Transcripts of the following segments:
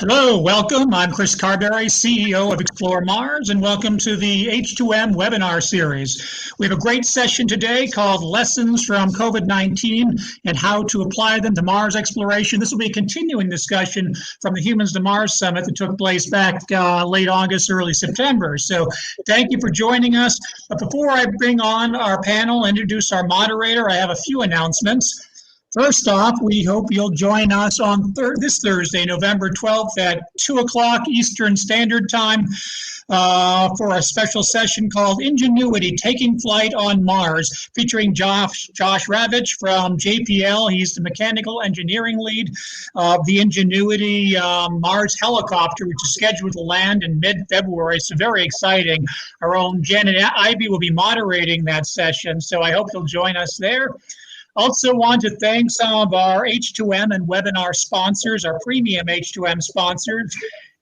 Hello, welcome. I'm Chris Carberry, CEO of Explore Mars, and welcome to the H2M webinar series. We have a great session today called Lessons from COVID-19 and How to Apply Them to Mars Exploration. This will be a continuing discussion from the Humans to Mars Summit that took place back late August, early September. So thank you for joining us. But before I bring on our panel and introduce our moderator, I have a few announcements. First off, we hope you'll join us on this Thursday, November 12th at 2 o'clock Eastern Standard Time for a special session called Ingenuity, Taking Flight on Mars, featuring Josh Ravitch from JPL. He's the mechanical engineering lead of the Ingenuity Mars helicopter, which is scheduled to land in mid-February. So very exciting. Our own Janet Ivy will be moderating that session, so I hope you'll join us there. Also want to thank some of our H2M and webinar sponsors, our premium H2M sponsors,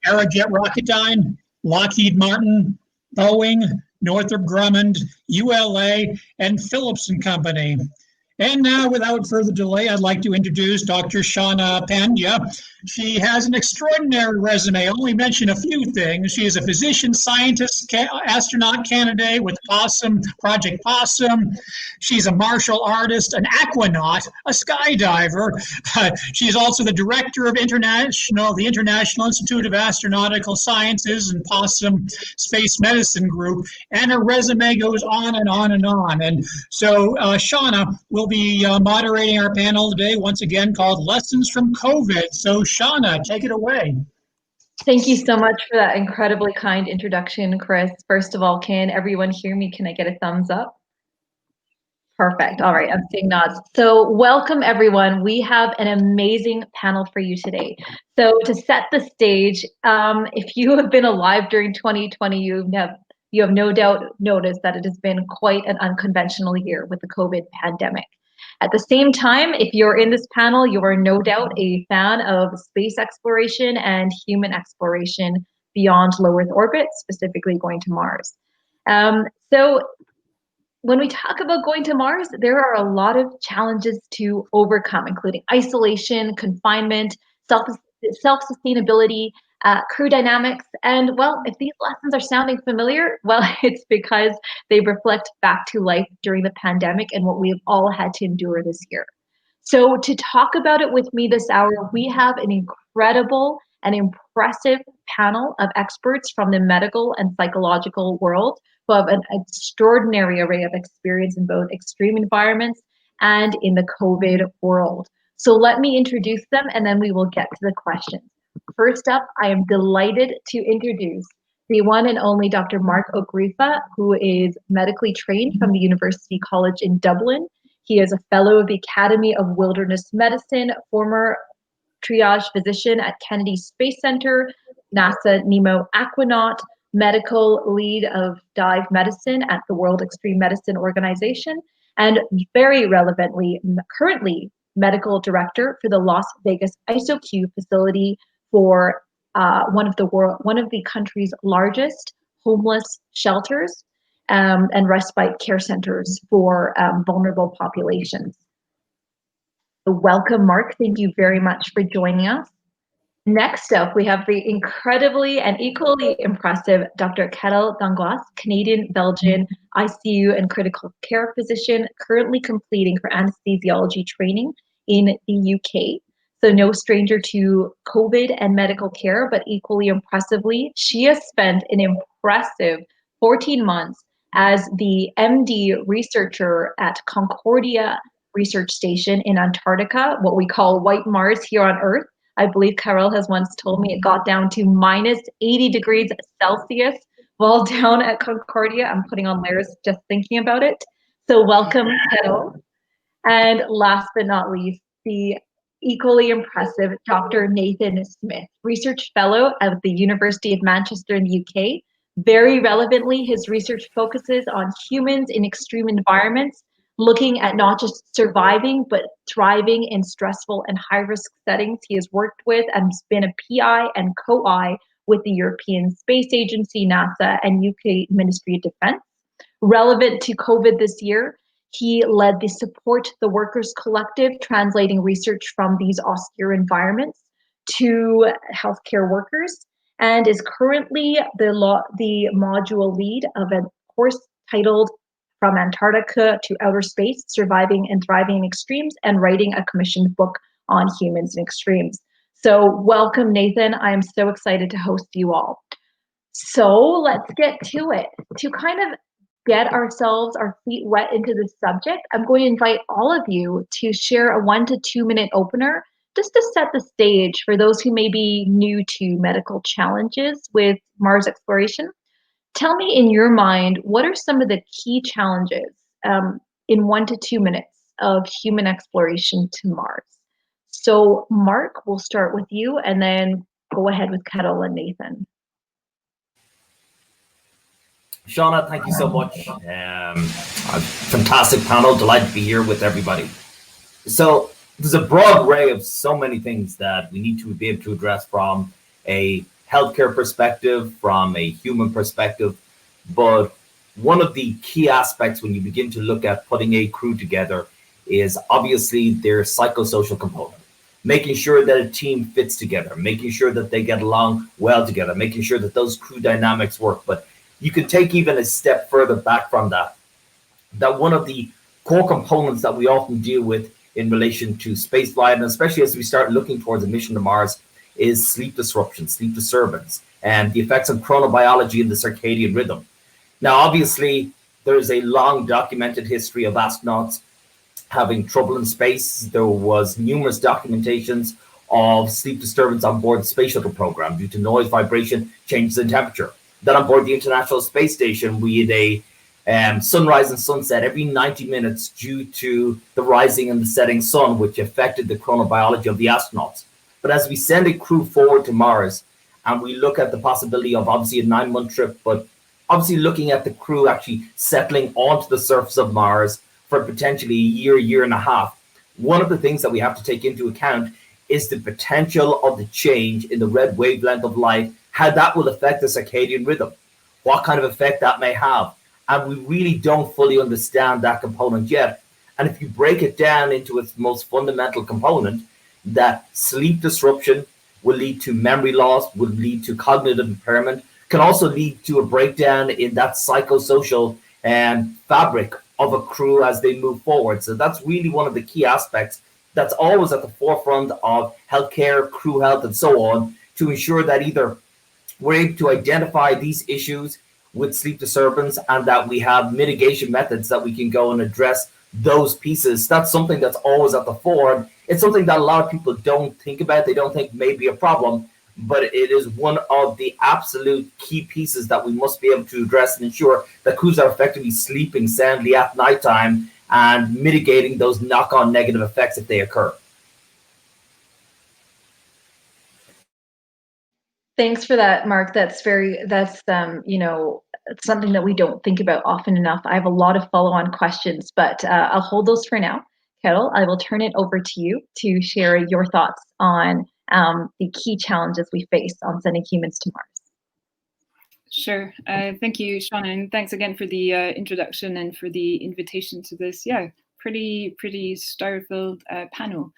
Aerojet Rocketdyne, Lockheed Martin, Boeing, Northrop Grumman, ULA, and Phillips & Company. And now, without further delay, I'd like to introduce Dr. Shawna Pandya. She has an extraordinary resume. I'll only mention a few things. She is a physician, scientist, astronaut candidate with Project Possum. She's a martial artist, an aquanaut, a skydiver. She is also the director of the International Institute of Astronautical Sciences and Possum Space Medicine Group. And her resume goes on and on and on. And so Shawna will be moderating our panel today, once again, called Lessons from COVID. So Shawna, take it away. Thank you so much for that incredibly kind introduction, Chris. First of all, can everyone hear me? Can I get a thumbs up? Perfect. All right, I'm seeing nods. So welcome, everyone. We have an amazing panel for you today. So to set the stage, if you have been alive during 2020, you have no doubt noticed that it has been quite an unconventional year with the COVID pandemic. At the same time, if you're in this panel, you are no doubt a fan of space exploration and human exploration beyond low Earth orbit, specifically going to Mars. So when we talk about going to Mars, there are a lot of challenges to overcome, including isolation, confinement, self-sustainability, crew dynamics, and well, if these lessons are sounding familiar, well, it's because they reflect back to life during the pandemic and what we've all had to endure this year. So to talk about it with me this hour, we have an incredible and impressive panel of experts from the medical and psychological world who have an extraordinary array of experience in both extreme environments and in the COVID world. So let me introduce them and then we will get to the questions. First up, I am delighted to introduce the one and only Dr. Marc, who is medically trained from the University College in Dublin. He is a fellow of the Academy of Wilderness Medicine, former triage physician at Kennedy Space Center, NASA NEEMO Aquanaut, medical lead of dive medicine at the World Extreme Medicine Organization, and very relevantly, currently medical director for the Las Vegas ISOQ facility for one of the country's largest homeless shelters and respite care centers for vulnerable populations. So welcome, Marc. Thank you very much for joining us. Next up, we have the incredibly and equally impressive Dr. Carole Dangoisse, Canadian-Belgian ICU and critical care physician, currently completing her anesthesiology training in the UK. So no stranger to COVID and medical care, but equally impressively, she has spent an impressive 14 months as the MD researcher at Concordia Research Station in Antarctica, what we call White Mars here on Earth. I believe Carole has once told me it got down to minus 80 degrees Celsius while down at Concordia. I'm putting on layers just thinking about it. So welcome, Carole. And last but not least, the equally impressive Dr. Nathan Smith, research fellow at the University of Manchester in the UK. Very relevantly, his research focuses on humans in extreme environments, looking at not just surviving, but thriving in stressful and high-risk settings. He has worked with and has been a PI and co-I with the European Space Agency, NASA, and UK Ministry of Defense. Relevant to COVID this year, he led the Support the Workers Collective, translating research from these austere environments to healthcare workers, and is currently the module lead of a course titled From Antarctica to Outer Space, Surviving and Thriving in Extremes, and writing a commissioned book on humans in extremes. So welcome, Nathan. I am so excited to host you all. So let's get to it. To kind of get our feet wet into this subject, I'm going to invite all of you to share a 1 to 2 minute opener just to set the stage for those who may be new to medical challenges with Mars exploration. Tell me in your mind, what are some of the key challenges in 1 to 2 minutes of human exploration to Mars? So Marc, we'll start with you and then go ahead with Carole and Nathan. Shawna, thank you so much. A fantastic panel. Delighted to be here with everybody. So there's a broad array of so many things that we need to be able to address from a healthcare perspective, from a human perspective. But one of the key aspects when you begin to look at putting a crew together is obviously their psychosocial component. Making sure that a team fits together, making sure that they get along well together, making sure that those crew dynamics work. But you could take even a step further back from that one of the core components that we often deal with in relation to spaceflight, and especially as we start looking towards a mission to Mars, is sleep disruption, sleep disturbance, and the effects on chronobiology and the circadian rhythm. Now, obviously, there's a long documented history of astronauts having trouble in space. There was numerous documentations of sleep disturbance on board the space shuttle program due to noise, vibration, changes in temperature. Then on board the International Space Station, we had a sunrise and sunset every 90 minutes due to the rising and the setting sun, which affected the chronobiology of the astronauts. But as we send a crew forward to Mars, and we look at the possibility of obviously a 9-month trip, but obviously looking at the crew actually settling onto the surface of Mars for potentially a year and a half, one of the things that we have to take into account is the potential of the change in the red wavelength of light, how that will affect the circadian rhythm, what kind of effect that may have. And we really don't fully understand that component yet. And if you break it down into its most fundamental component, that sleep disruption will lead to memory loss, will lead to cognitive impairment, can also lead to a breakdown in that psychosocial fabric of a crew as they move forward. So that's really one of the key aspects that's always at the forefront of healthcare, crew health, and so on, to ensure that either we're able to identify these issues with sleep disturbance and that we have mitigation methods that we can go and address those pieces. That's something that's always at the fore. It's something that a lot of people don't think about. They don't think may be a problem, but it is one of the absolute key pieces that we must be able to address and ensure that crews are effectively sleeping soundly at nighttime and mitigating those knock-on negative effects if they occur. Thanks for that, Marc. That's something that we don't think about often enough. I have a lot of follow-on questions, but I'll hold those for now. Carole, I will turn it over to you to share your thoughts on the key challenges we face on sending humans to Mars. Sure. Thank you, Shawna, and thanks again for the introduction and for the invitation to this, pretty star-filled panel.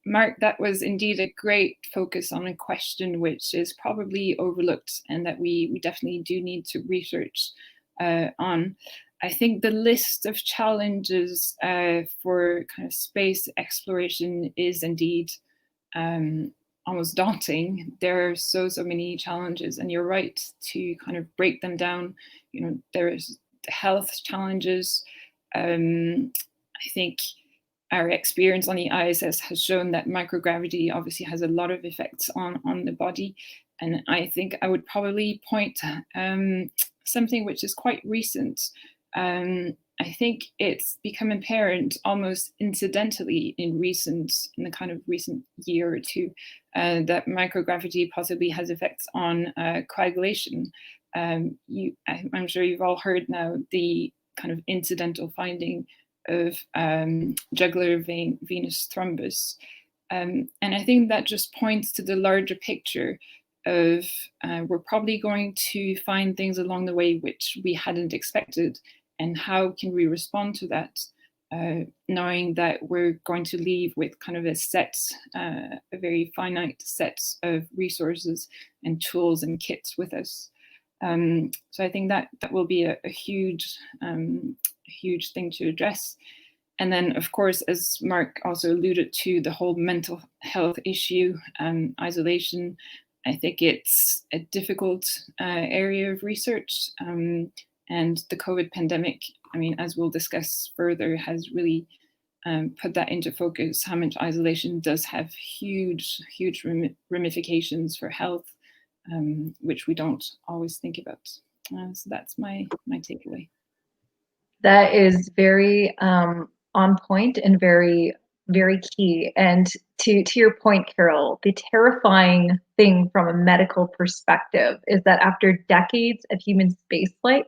Marc, that was indeed a great focus on a question which is probably overlooked and that we definitely do need to research on. I think the list of challenges for kind of space exploration is indeed almost daunting. There are so many challenges, and you're right to kind of break them down. There's the health challenges. I think our experience on the ISS has shown that microgravity obviously has a lot of effects on the body. And I think I would probably point something which is quite recent. I think it's become apparent almost incidentally in the kind of recent year or two that microgravity possibly has effects on coagulation. I'm sure you've all heard now the kind of incidental finding of jugular venous thrombus. And I think that just points to the larger picture of we're probably going to find things along the way which we hadn't expected, and how can we respond to that? knowing that we're going to leave with kind of a very finite set of resources and tools and kits with us. So I think that will be a huge thing to address. And then, of course, as Marc also alluded to, the whole mental health issue, isolation. I think it's a difficult area of research. And the COVID pandemic, I mean, as we'll discuss further, has really put that into focus, how much isolation does have huge ramifications for health, which we don't always think about. So that's my takeaway. That is very on point and very, very key. And to your point, Carole, the terrifying thing from a medical perspective is that after decades of human spaceflight,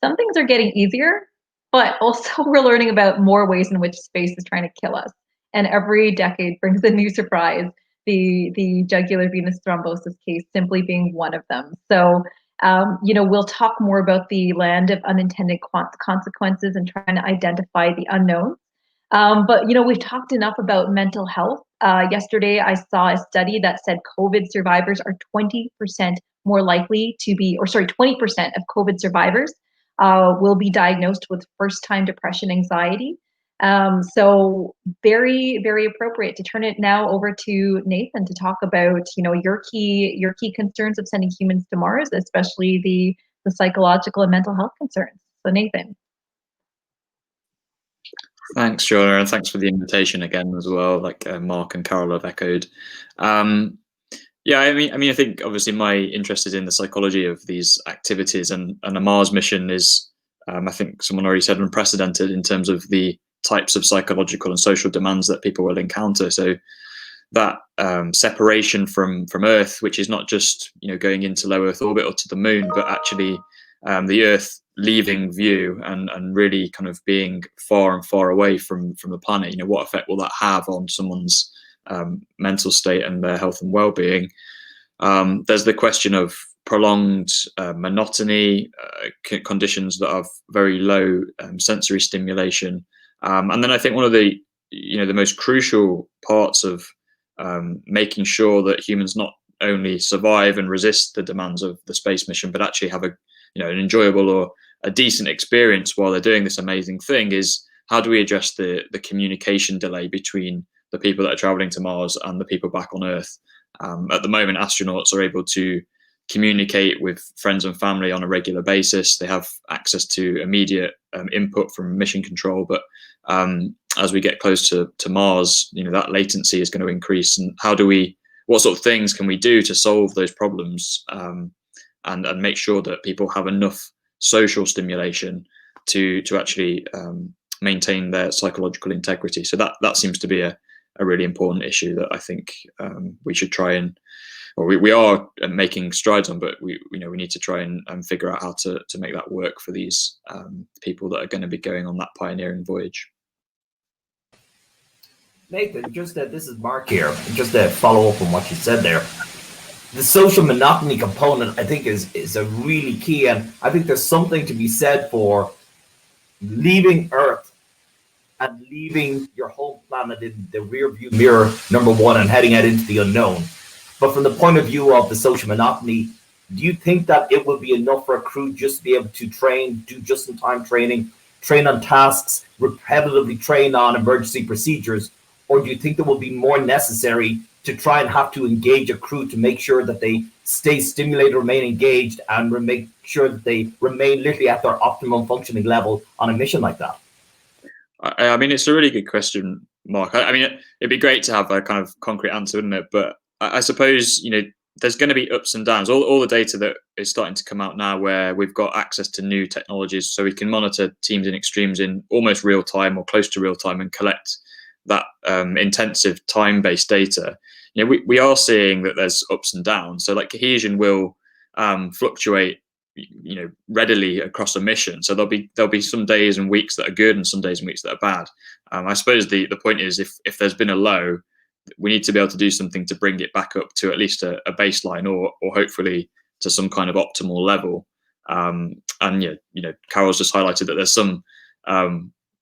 some things are getting easier, but also we're learning about more ways in which space is trying to kill us. And every decade brings a new surprise, the jugular venous thrombosis case simply being one of them. So we'll talk more about the land of unintended consequences and trying to identify the unknown. But we've talked enough about mental health. Yesterday, I saw a study that said COVID survivors are 20% more likely to be, 20% of COVID survivors will be diagnosed with first-time depression, anxiety. So very, very appropriate to turn it now over to Nathan to talk about, your key concerns of sending humans to Mars, especially the psychological and mental health concerns. So Nathan. Thanks, Shawna, and thanks for the invitation again as well, like Marc and Carole have echoed. Yeah, I mean, I think obviously my interest is in the psychology of these activities, and a Mars mission is, I think someone already said, unprecedented in terms of the types of psychological and social demands that people will encounter. So that separation from Earth, which is not just going into low Earth orbit or to the moon, but actually the Earth leaving view and really kind of being far and far away from the planet. What effect will that have on someone's mental state and their health and well-being? There's the question of prolonged monotony, conditions that have very low sensory stimulation, and then I think one of the the most crucial parts of making sure that humans not only survive and resist the demands of the space mission, but actually have an enjoyable or a decent experience while they're doing this amazing thing is, how do we address the communication delay between the people that are traveling to Mars and the people back on Earth? At the moment, astronauts are able to communicate with friends and family on a regular basis. They have access to immediate input from mission control, but as we get close to Mars, that latency is going to increase. And what sort of things can we do to solve those problems and make sure that people have enough social stimulation to actually maintain their psychological integrity? So that seems to be a really important issue that I think we should try and, or we are making strides on, but we need to try and figure out how to make that work for these people that are going to be going on that pioneering voyage. Nathan, this is Marc here. Just to follow up on what you said there, the social monotony component, I think, is a really key, and I think there's something to be said for leaving Earth and leaving your home planet in the rear view mirror, number one, and heading out into the unknown. But from the point of view of the social monotony, do you think that it would be enough for a crew just to be able to train, do just-in-time training, train on tasks, repetitively train on emergency procedures, or do you think there will be more necessary to try and have to engage a crew to make sure that they stay stimulated, remain engaged, and make sure that they remain literally at their optimum functioning level on a mission like that? I mean, it's a really good question, Marc. I mean, it'd be great to have a kind of concrete answer, wouldn't it? But I suppose, there's going to be ups and downs. All the data that is starting to come out now, where we've got access to new technologies, so we can monitor teams in extremes in almost real time or close to real time and collect that intensive time-based data. We are seeing that there's ups and downs. So like cohesion will fluctuate readily across a mission. So there'll be some days and weeks that are good and some days and weeks that are bad. I suppose the point is, if there's been a low, we need to be able to do something to bring it back up to at least a baseline or hopefully to some kind of optimal level. And Carole's just highlighted that there's some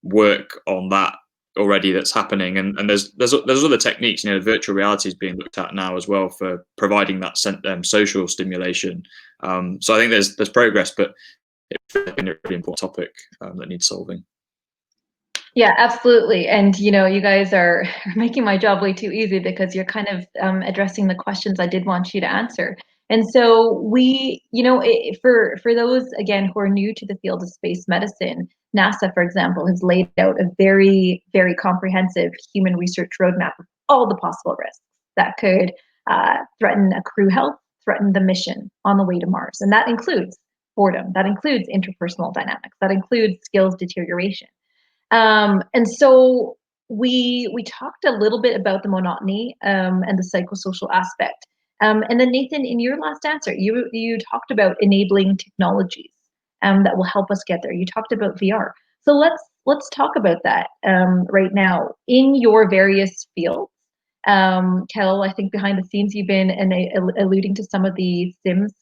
work on that already that's happening, and there's other techniques. Virtual reality is being looked at now as well for providing that social stimulation. So I think there's progress, but it's a really important topic that needs solving. Yeah, absolutely. And you guys are making my job way too easy, because you're kind of addressing the questions I did want you to answer. And so for those, again, who are new to the field of space medicine, NASA, for example, has laid out a very, very comprehensive human research roadmap of all the possible risks that could threaten a crew health, threaten the mission on the way to Mars. And that includes boredom, that includes interpersonal dynamics, that includes skills deterioration. And so we talked a little bit about the monotony and the psychosocial aspect. And then Nathan, in your last answer, you talked about enabling technologies that will help us get there. You talked about VR. So let's talk about that right now in your various fields. Carole, I think behind the scenes you've been alluding to some of the Sims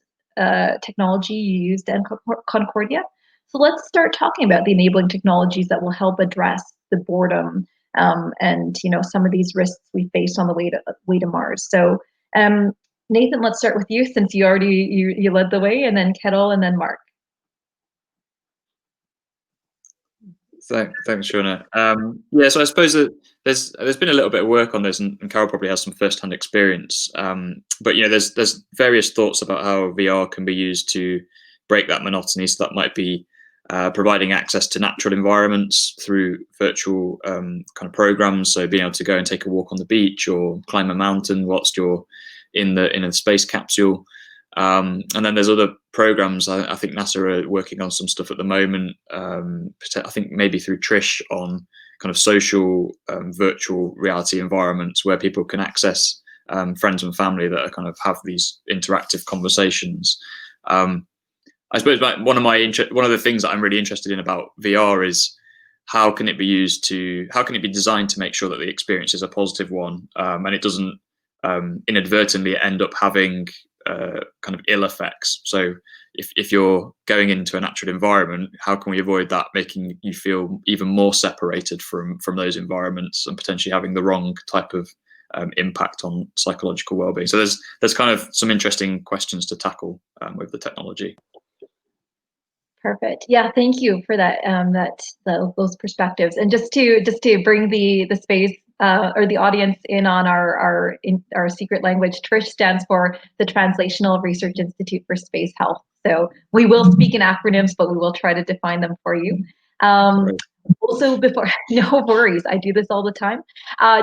technology you used in Concordia. So let's start talking about the enabling technologies that will help address the boredom and some of these risks we face on the way to Mars. So Nathan, let's start with you, since you led the way, and then Carole, and then Marc. Thanks, Shawna. So I suppose that there's been a little bit of work on this, and Carole probably has some first-hand experience. But there's various thoughts about how VR can be used to break that monotony. So that might be providing access to natural environments through virtual kind of programs. So being able to go and take a walk on the beach or climb a mountain whilst you're in a space capsule. And then there's other programs. I think NASA are working on some stuff at the moment. I think maybe through Trish on kind of social virtual reality environments where people can access friends and family that are kind of have these interactive conversations. I suppose one of the things that I'm really interested in about VR is how can it be designed to make sure that the experience is a positive one, and it doesn't inadvertently end up having kind of ill effects. So if you're going into a natural environment, how can we avoid that making you feel even more separated from those environments and potentially having the wrong type of impact on psychological well-being? So there's kind of some interesting questions to tackle with the technology. Perfect. Yeah, thank you for that. Those perspectives, and just to bring the space or the audience in on our secret language. Trish stands for the Translational Research Institute for Space Health. So we will speak in acronyms, but we will try to define them for you. Also, no worries, I do this all the time.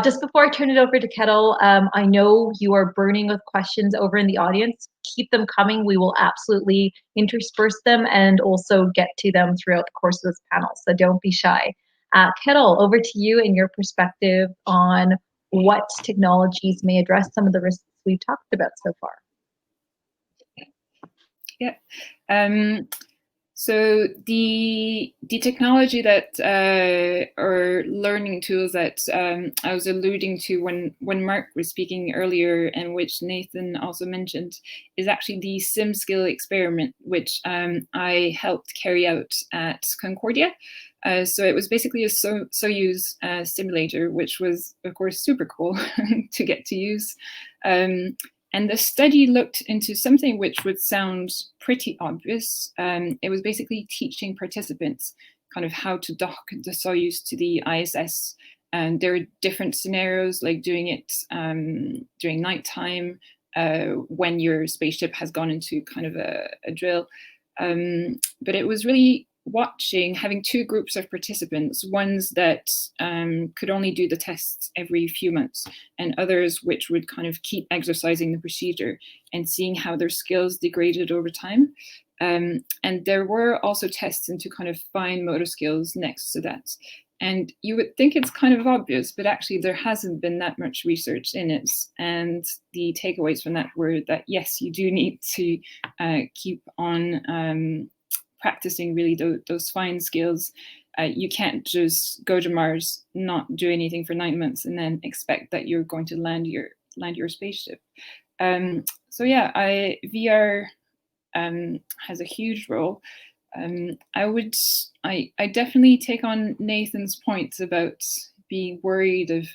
Just before I turn it over to Carole, I know you are burning with questions over in the audience. Keep them coming. We will absolutely intersperse them and also get to them throughout the course of this panel. So don't be shy. Carole, over to you and your perspective on what technologies may address some of the risks we've talked about so far. Yeah. So the technology that or learning tools that I was alluding to when Marc was speaking earlier, and which Nathan also mentioned, is actually the sim skill experiment, which I helped carry out at Concordia. So it was basically a Soyuz simulator, which was, of course, super cool to get to use. And the study looked into something which would sound pretty obvious. It was basically teaching participants kind of how to dock the Soyuz to the ISS. And there are different scenarios, like doing it during nighttime, when your spaceship has gone into kind of a drill. But it was really having two groups of participants, ones that could only do the tests every few months, and others which would kind of keep exercising the procedure and seeing how their skills degraded over time. And there were also tests into kind of fine motor skills next to that. And you would think it's kind of obvious, but actually there hasn't been that much research in it. And the takeaways from that were that, yes, you do need to keep on practicing really those fine skills. You can't just go to Mars, not do anything for 9 months, and then expect that you're going to land your spaceship. So yeah, VR has a huge role. I definitely take on Nathan's points about being worried of,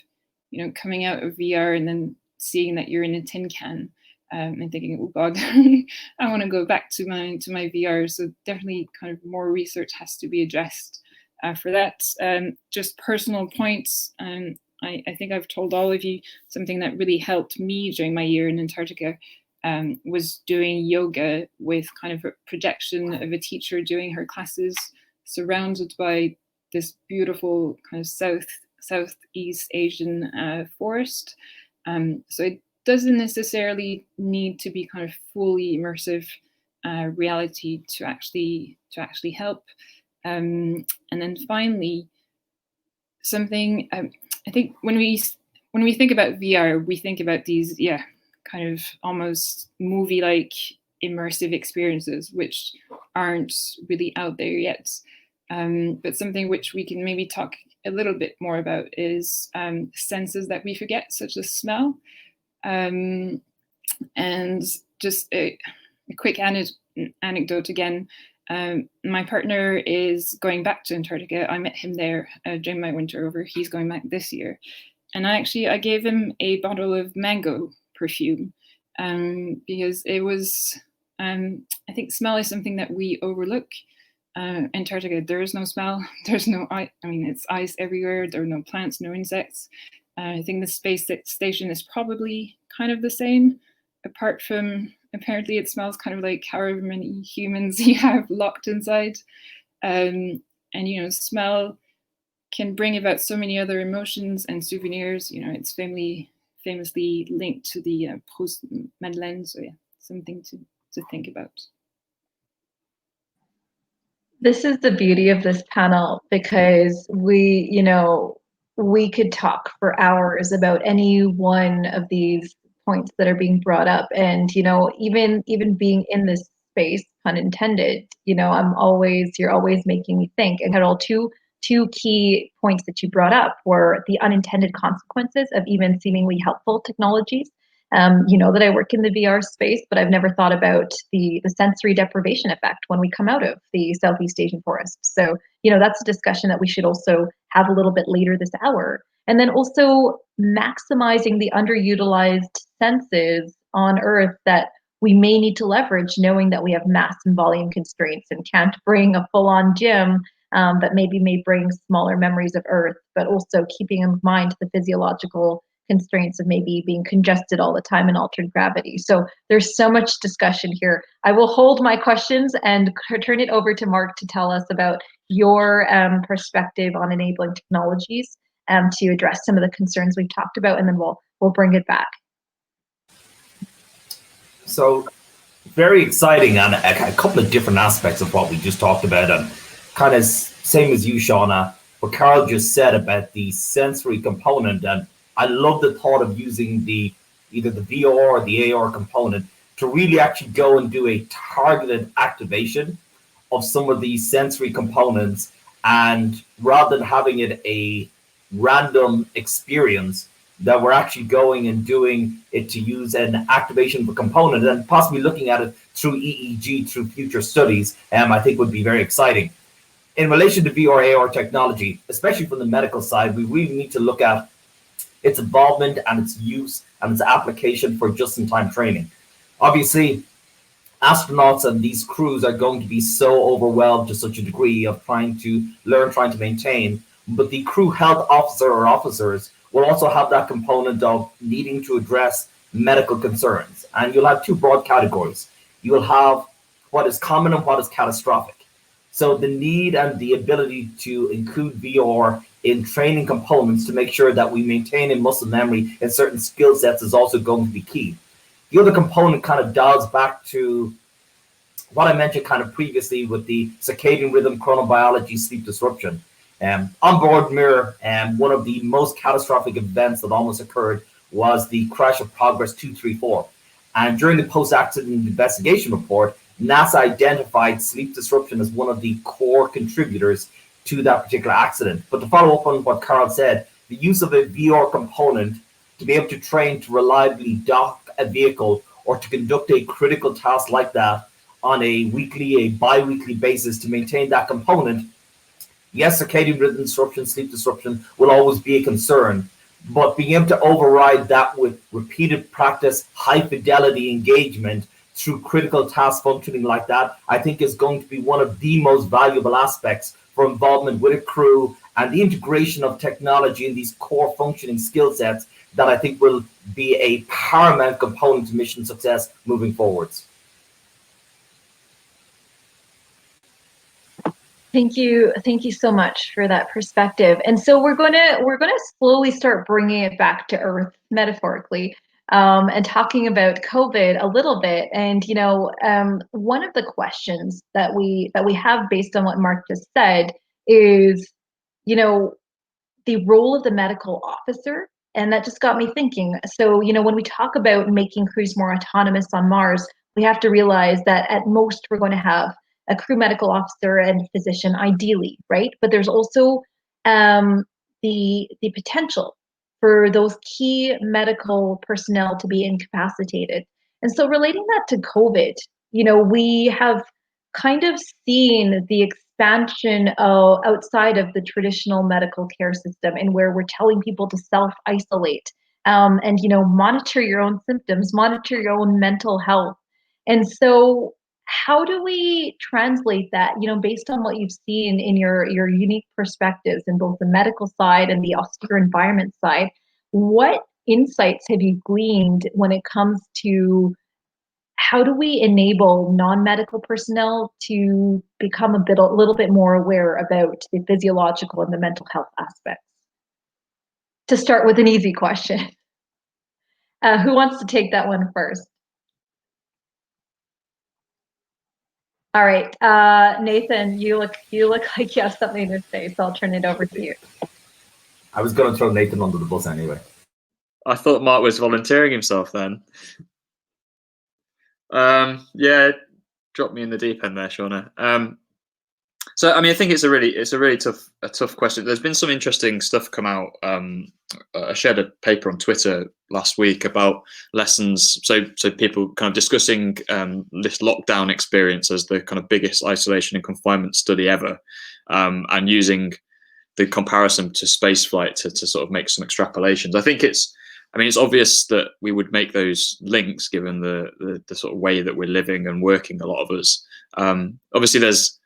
coming out of VR and then seeing that you're in a tin can, and thinking, oh God, I want to go back to my VR. So definitely kind of more research has to be addressed for that. Just personal points. I think I've told all of you something that really helped me during my year in Antarctica. Was doing yoga with kind of a projection of a teacher doing her classes surrounded by this beautiful kind of Southeast Asian forest. So it doesn't necessarily need to be kind of fully immersive reality to actually help. And then finally, something I think when we think about VR, we think about these kind of almost movie-like immersive experiences, which aren't really out there yet. But something which we can maybe talk a little bit more about is senses that we forget, such as smell. And just a quick anecdote again. My partner is going back to Antarctica. I met him there during my winter over. He's going back this year. And I gave him a bottle of mango perfume because it was, I think smell is something that we overlook. Antarctica, there is no smell. There's no ice. I mean, it's ice everywhere. There are no plants, no insects. I think the space station is probably kind of the same, apart from apparently it smells kind of like however many humans you have locked inside. And smell can bring about so many other emotions and souvenirs. It's famously linked to the Proust Madeleine. So something to think about. This is the beauty of this panel, because we could talk for hours about any one of these points that are being brought up. And, even being in this space, pun intended, you're always making me think. And Carole, two key points that you brought up were the unintended consequences of even seemingly helpful technologies. That I work in the VR space, but I've never thought about the sensory deprivation effect when we come out of the Southeast Asian forest. So, that's a discussion that we should also have a little bit later this hour. And then also maximizing the underutilized senses on Earth that we may need to leverage, knowing that we have mass and volume constraints and can't bring a full-on gym, that maybe may bring smaller memories of Earth, but also keeping in mind the physiological constraints of maybe being congested all the time in altered gravity. So there's so much discussion here. I will hold my questions and turn it over to Marc to tell us about your perspective on enabling technologies to address some of the concerns we've talked about, and then we'll bring it back. So very exciting, and a couple of different aspects of what we just talked about, and kind of same as you, Shawna, what Carole just said about the sensory component. And I love the thought of using either the VR or the AR component to really actually go and do a targeted activation of some of these sensory components, and rather than having it a random experience, that we're actually going and doing it to use an activation of a component and possibly looking at it through EEG through future studies, I think would be very exciting. In relation to VR AR technology, especially from the medical side, we really need to look at its involvement and its use and its application for just-in-time training. Obviously, astronauts and these crews are going to be so overwhelmed to such a degree of trying to learn, trying to maintain, but the crew health officer or officers will also have that component of needing to address medical concerns. And you'll have two broad categories. You'll have what is common and what is catastrophic. So the need and the ability to include VR in training components to make sure that we maintain a muscle memory in certain skill sets is also going to be key. The other component kind of dials back to what I mentioned kind of previously with the circadian rhythm, chronobiology, sleep disruption. On board Mir, one of the most catastrophic events that almost occurred was the crash of Progress 234. And during the post-accident investigation report, NASA identified sleep disruption as one of the core contributors to that particular accident. But to follow up on what Carole said, the use of a VR component to be able to train to reliably dock a vehicle or to conduct a critical task like that, on a weekly, a bi-weekly basis to maintain that component, yes, circadian rhythm disruption, sleep disruption will always be a concern, but being able to override that with repeated practice, high fidelity engagement through critical task functioning like that, I think is going to be one of the most valuable aspects for involvement with a crew and the integration of technology in these core functioning skill sets that I think will be a paramount component to mission success moving forwards. Thank you so much for that perspective. And so we're gonna slowly start bringing it back to earth, metaphorically, and talking about COVID a little bit. And one of the questions that we have based on what Marc just said is, the role of the medical officer. And that just got me thinking. So, when we talk about making crews more autonomous on Mars, we have to realize that at most we're going to have a crew medical officer and physician, ideally, right? But there's also the potential for those key medical personnel to be incapacitated. And so relating that to COVID, we have kind of seen the expansion of outside of the traditional medical care system, and where we're telling people to self-isolate and monitor your own symptoms, monitor your own mental health. And so how do we translate that, based on what you've seen in your unique perspectives in both the medical side and the austere environment side? What insights have you gleaned when it comes to how do we enable non-medical personnel to become a little bit more aware about the physiological and the mental health aspects? To start with an easy question, who wants to take that one first? All right, Nathan, you look like you have something to say, so I'll turn it over to you. I was going to throw Nathan under the bus anyway. I thought Marc was volunteering himself then. Yeah, drop me in the deep end there, Shawna. So I mean, I think it's a really tough question. There's been some interesting stuff come out. I shared a paper on Twitter last week about lessons. So people kind of discussing this lockdown experience as the kind of biggest isolation and confinement study ever, and using the comparison to spaceflight to sort of make some extrapolations. I think it's obvious that we would make those links given the sort of way that we're living and working, a lot of us. Obviously, there's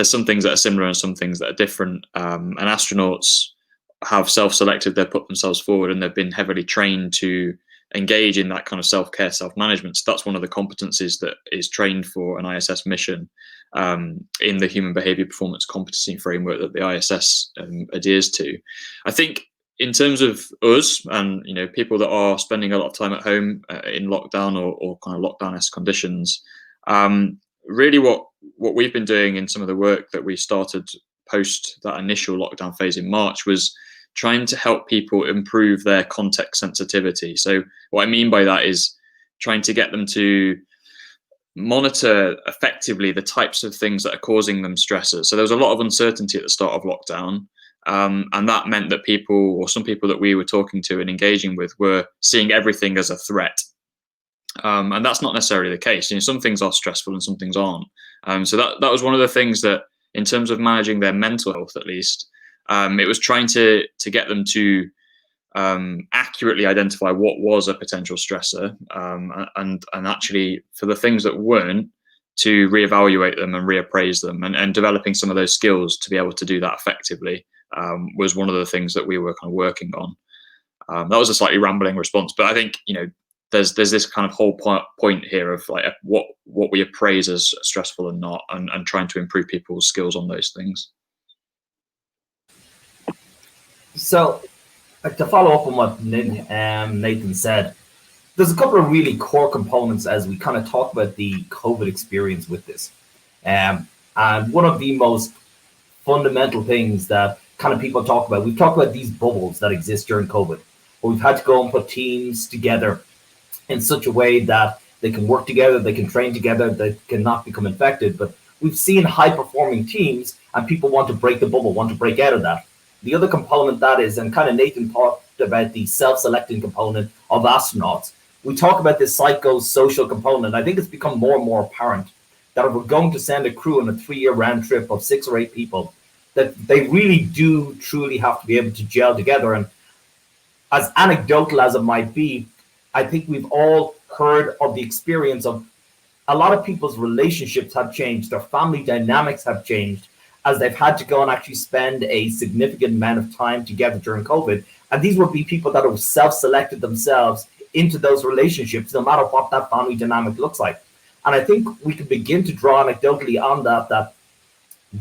some things that are similar and some things that are different. And astronauts have self-selected, they've put themselves forward, and they've been heavily trained to engage in that kind of self-care, self-management. So that's one of the competencies that is trained for an ISS mission in the Human Behavior Performance Competency Framework that the ISS adheres to. I think in terms of us and people that are spending a lot of time at home in lockdown or kind of lockdown-esque conditions, really what we've been doing in some of the work that we started post that initial lockdown phase in March was trying to help people improve their context sensitivity. So what I mean by that is trying to get them to monitor effectively the types of things that are causing them stresses. So there was a lot of uncertainty at the start of lockdown. And that meant that some people that we were talking to and engaging with were seeing everything as a threat. And that's not necessarily the case. Some things are stressful and some things aren't. So that was one of the things that, in terms of managing their mental health, at least, it was trying to get them to accurately identify what was a potential stressor, and actually, for the things that weren't, to reevaluate them and reappraise them, and developing some of those skills to be able to do that effectively was one of the things that we were kind of working on. That was a slightly rambling response, but I think there's this kind of whole point here of like what we appraise as stressful and not, and trying to improve people's skills on those things. So to follow up on what Nathan said, there's a couple of really core components as we kind of talk about the COVID experience with this. And one of the most fundamental things that kind of people talk about, we've talked about these bubbles that exist during COVID, where we've had to go and put teams together in such a way that they can work together, they can train together, they cannot become infected. But we've seen high-performing teams, and people want to break the bubble, want to break out of that. The other component that is, and kind of Nathan talked about the self-selecting component of astronauts. We talk about this psychosocial component. I think it's become more and more apparent that if we're going to send a crew on a 3-year round trip of 6 or 8 people, that they really do truly have to be able to gel together. And as anecdotal as it might be, I think we've all heard of the experience of a lot of people's relationships have changed, their family dynamics have changed as they've had to go and actually spend a significant amount of time together during COVID. And these would be people that have self-selected themselves into those relationships, no matter what that family dynamic looks like. And I think we can begin to draw anecdotally on that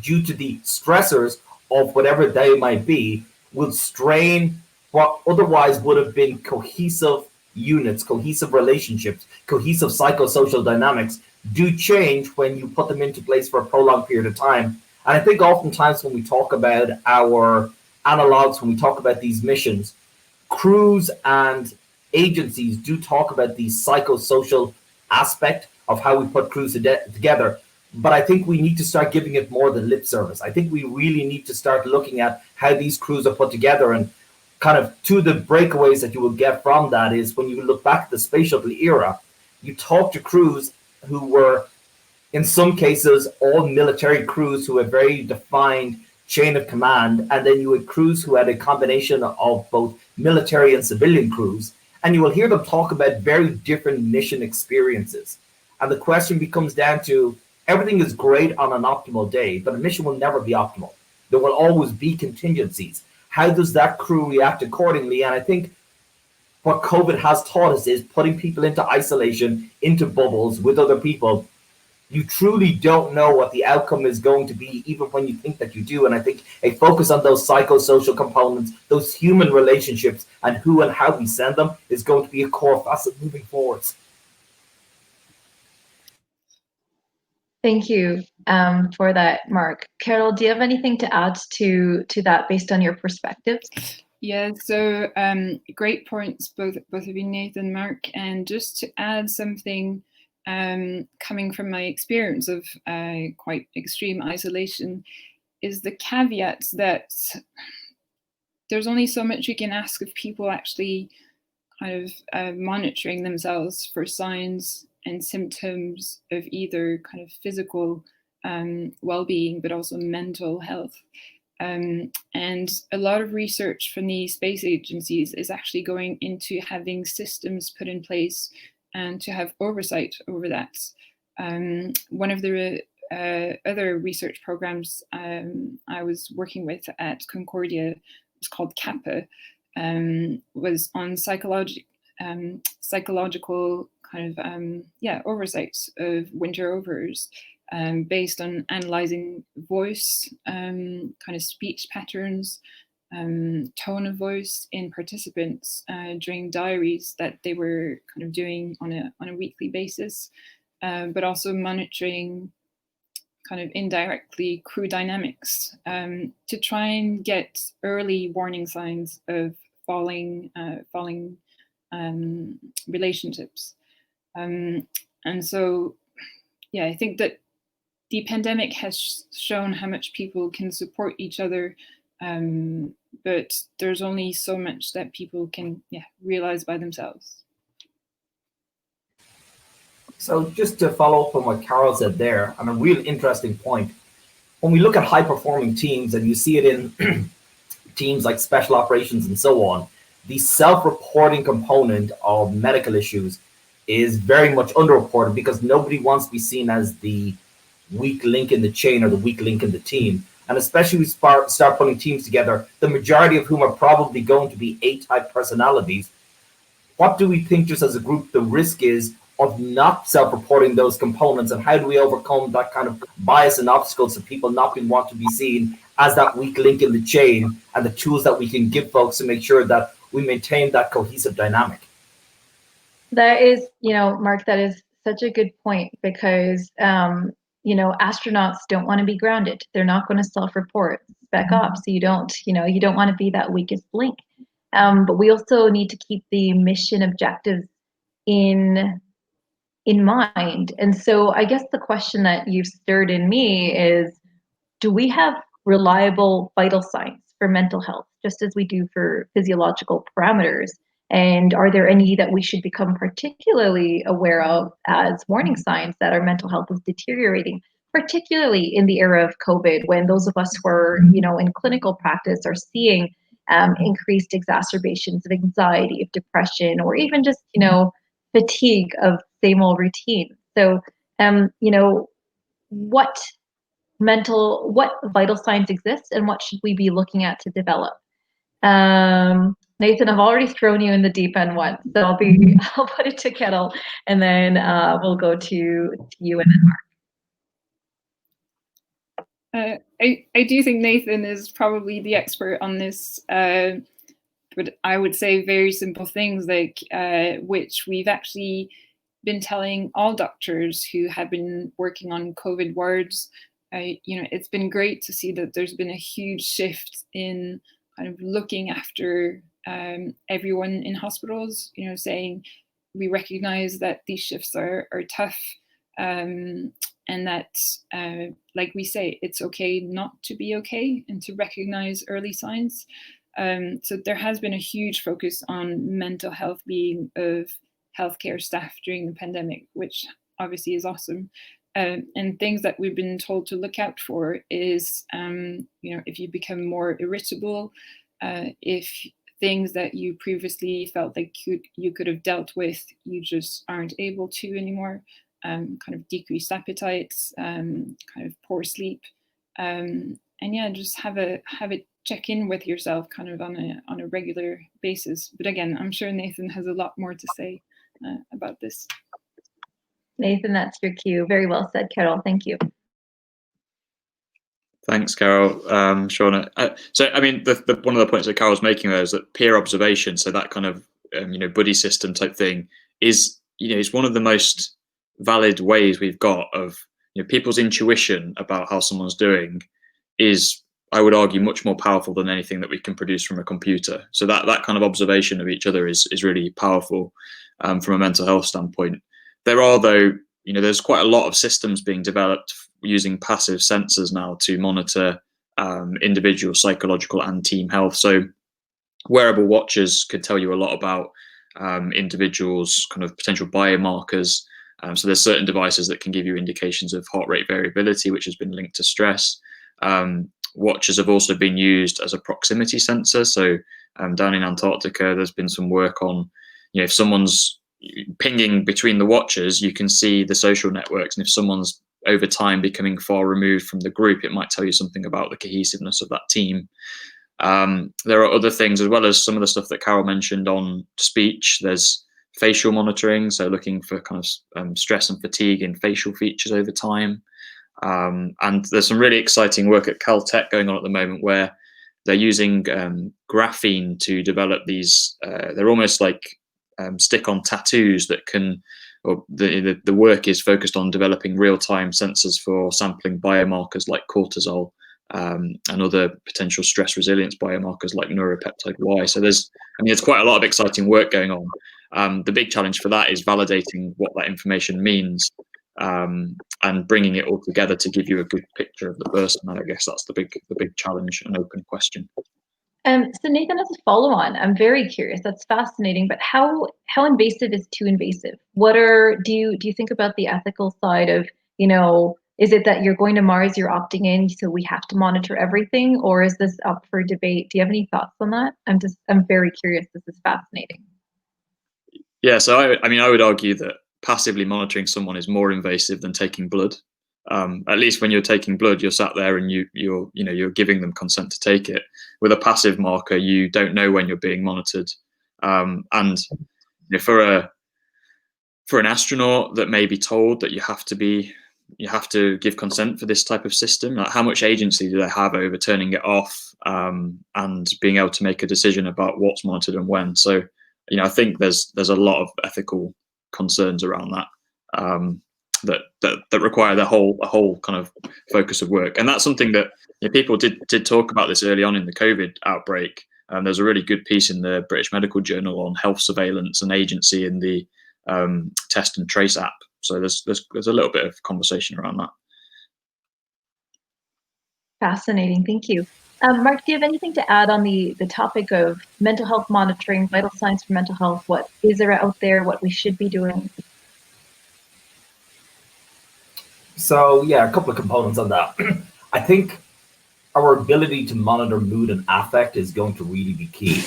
due to the stressors of whatever they might be, will strain what otherwise would have been cohesive units, cohesive relationships, cohesive psychosocial dynamics do change when you put them into place for a prolonged period of time. And I think oftentimes when we talk about our analogs, when we talk about these missions, crews and agencies do talk about the psychosocial aspect of how we put crews together. But I think we need to start giving it more than lip service. I think we really need to start looking at how these crews are put together. And kind of two of the breakaways that you will get from that is when you look back at the space shuttle era, you talk to crews who were, in some cases, all military crews who had very defined chain of command. And then you had crews who had a combination of both military and civilian crews. And you will hear them talk about very different mission experiences. And the question becomes down to, everything is great on an optimal day, but a mission will never be optimal. There will always be contingencies. How does that crew react accordingly? And I think what COVID has taught us is putting people into isolation, into bubbles with other people. You truly don't know what the outcome is going to be, even when you think that you do. And I think a focus on those psychosocial components, those human relationships, and who and how we send them is going to be a core facet moving forwards. Thank you for that, Marc. Carole, do you have anything to add to that based on your perspectives? Yeah, so great points, both of you, Nathan, Marc. And just to add something coming from my experience of quite extreme isolation, is the caveat that there's only so much you can ask of people actually kind of monitoring themselves for signs and symptoms of either kind of physical well-being, but also mental health. And a lot of research from the space agencies is actually going into having systems put in place and to have oversight over that. One of the other research programs I was working with at Concordia, was called Kappa, was on psychological kind of oversight of winter rovers, based on analyzing voice, kind of speech patterns, tone of voice in participants during diaries that they were kind of doing on a weekly basis, but also monitoring kind of indirectly crew dynamics to try and get early warning signs of falling relationships. And so, yeah, I think that the pandemic has shown how much people can support each other, but there's only so much that people can realize by themselves. So just to follow up on what Carole said there, and a real interesting point, when we look at high-performing teams, and you see it in teams like special operations and so on, the self-reporting component of medical issues is very much underreported because nobody wants to be seen as the weak link in the chain or the weak link in the team. And especially we start putting teams together, the majority of whom are probably going to be A-type personalities. What do we think just as a group the risk is of not self-reporting those components, and how do we overcome that kind of bias and obstacles of people not being want to be seen as that weak link in the chain, and the tools that we can give folks to make sure that we maintain that cohesive dynamic? That is, Marc, that is such a good point, because astronauts don't want to be grounded. They're not going to self-report. Spec ops, you don't want to be that weakest link. But we also need to keep the mission objectives in mind. And so I guess the question that you've stirred in me is, do we have reliable vital signs for mental health, just as we do for physiological parameters? And are there any that we should become particularly aware of as warning signs that our mental health is deteriorating, particularly in the era of COVID, when those of us who are, in clinical practice are seeing increased exacerbations of anxiety, of depression, or even just, fatigue of same old routine. So, what vital signs exist and what should we be looking at to develop? Nathan, I've already thrown you in the deep end once, so I'll put it to Carole, and then we'll go to you and then Marc. I do think Nathan is probably the expert on this, but I would say very simple things like which we've actually been telling all doctors who have been working on COVID wards. It's been great to see that there's been a huge shift in kind of looking after everyone in hospitals, saying we recognize that these shifts are tough, and that, like we say, it's okay not to be okay and to recognize early signs. So there has been a huge focus on mental health being of healthcare staff during the pandemic, which obviously is awesome. And things that we've been told to look out for is, if you become more irritable, if things that you previously felt like you could have dealt with, you just aren't able to anymore, kind of decreased appetites, kind of poor sleep, and yeah, just have a check in with yourself kind of on a regular basis. But again, I'm sure Nathan has a lot more to say about this. Nathan, that's your cue. Very well said, Carole. Thank you. Thanks, Carole. Shawna. So, I mean, one of the points that Carole's making there is that peer observation, so that kind of buddy system type thing, is is one of the most valid ways we've got of people's intuition about how someone's doing is, I would argue, much more powerful than anything that we can produce from a computer. So that kind of observation of each other is really powerful from a mental health standpoint. There are, though, there's quite a lot of systems being developed using passive sensors now to monitor individual psychological and team health. So wearable watches could tell you a lot about individuals' kind of potential biomarkers. So there's certain devices that can give you indications of heart rate variability, which has been linked to stress. Watches have also been used as a proximity sensor. So down in Antarctica, there's been some work on, if someone's pinging between the watches, you can see the social networks. And if someone's over time becoming far removed from the group, it might tell you something about the cohesiveness of that team. There are other things, as well as some of the stuff that Carole mentioned on speech. There's facial monitoring, so looking for kind of stress and fatigue in facial features over time. And there's some really exciting work at Caltech going on at the moment where they're using graphene to develop these, they're almost like stick-on tattoos that can, or the work is focused on developing real-time sensors for sampling biomarkers like cortisol and other potential stress resilience biomarkers like neuropeptide Y. So there's quite a lot of exciting work going on. The big challenge for that is validating what that information means and bringing it all together to give you a good picture of the person. And I guess that's the big challenge and open question. So Nathan, as a follow-on, I'm very curious. That's fascinating. But how invasive is too invasive? Do you think about the ethical side of, is it that you're going to Mars, you're opting in, so we have to monitor everything, or is this up for debate? Do you have any thoughts on that? I'm very curious. This is fascinating. Yeah. So I would argue that passively monitoring someone is more invasive than taking blood. At least when you're taking blood, you're sat there and you're giving them consent to take it. With a passive marker, you don't know when you're being monitored. And for an astronaut that may be told that you have to give consent for this type of system, like how much agency do they have over turning it off and being able to make a decision about what's monitored and when? So I think there's a lot of ethical concerns around that. That require a whole kind of focus of work, and that's something that people did talk about this early on in the COVID outbreak. There's a really good piece in the British Medical Journal on health surveillance and agency in the Test and Trace app. So there's a little bit of conversation around that. Fascinating, thank you. Marc, do you have anything to add on the topic of mental health monitoring, vital signs for mental health? What is there out there? What we should be doing? So yeah, a couple of components on that. I think our ability to monitor mood and affect is going to really be key.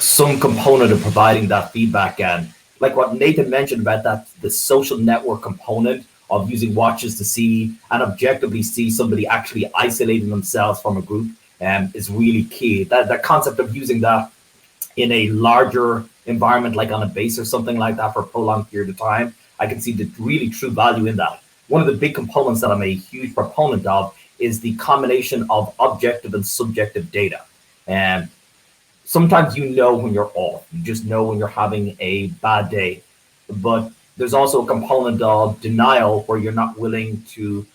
Some component of providing that feedback, and like what Nathan mentioned about that, the social network component of using watches to see and objectively see somebody actually isolating themselves from a group is really key. That concept of using that in a larger environment, like on a base or something like that for a prolonged period of time, I can see the really true value in that. One of the big components that I'm a huge proponent of is the combination of objective and subjective data. And sometimes you know when you're off, you just know when you're having a bad day. But there's also a component of denial where you're not willing to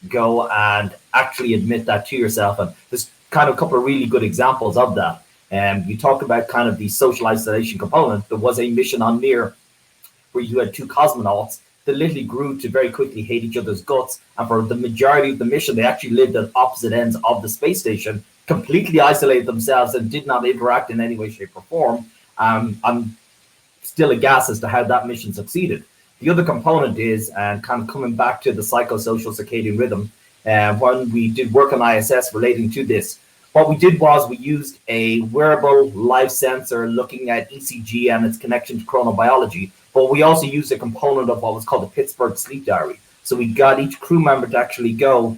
go and actually admit that to yourself. And there's kind of a couple of really good examples of that. You talk about kind of the social isolation component. There was a mission on Mir where you had two cosmonauts that literally grew to very quickly hate each other's guts. And for the majority of the mission, they actually lived at opposite ends of the space station, completely isolated themselves and did not interact in any way, shape, or form. I'm still aghast as to how that mission succeeded. The other component is, and kind of coming back to the psychosocial circadian rhythm, when we did work on ISS relating to this, what we did was we used a wearable live sensor looking at ECG and its connection to chronobiology, but we also used a component of what was called the Pittsburgh Sleep Diary. So we got each crew member to actually go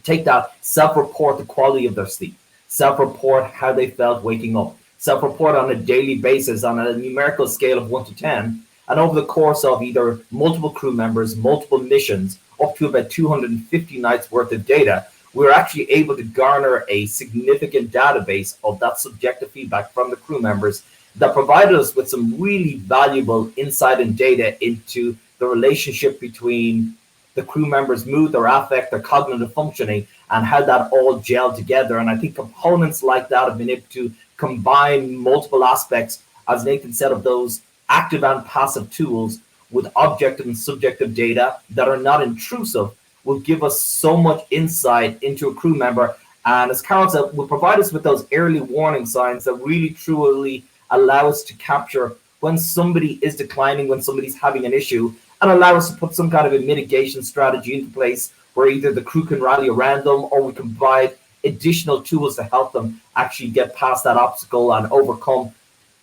take that, self-report the quality of their sleep, self-report how they felt waking up, self-report on a daily basis on a numerical scale of 1 to 10, and over the course of either multiple crew members, multiple missions, up to about 250 nights worth of data, we were actually able to garner a significant database of that subjective feedback from the crew members that provided us with some really valuable insight and data into the relationship between the crew members' mood, their affect, their cognitive functioning, and how that all gelled together. And I think components like that have been able to combine multiple aspects, as Nathan said, of those active and passive tools with objective and subjective data that are not intrusive, will give us so much insight into a crew member. And as Carole said, will provide us with those early warning signs that really truly allow us to capture when somebody is declining, when somebody's having an issue, and allow us to put some kind of a mitigation strategy into place where either the crew can rally around them or we can provide additional tools to help them actually get past that obstacle and overcome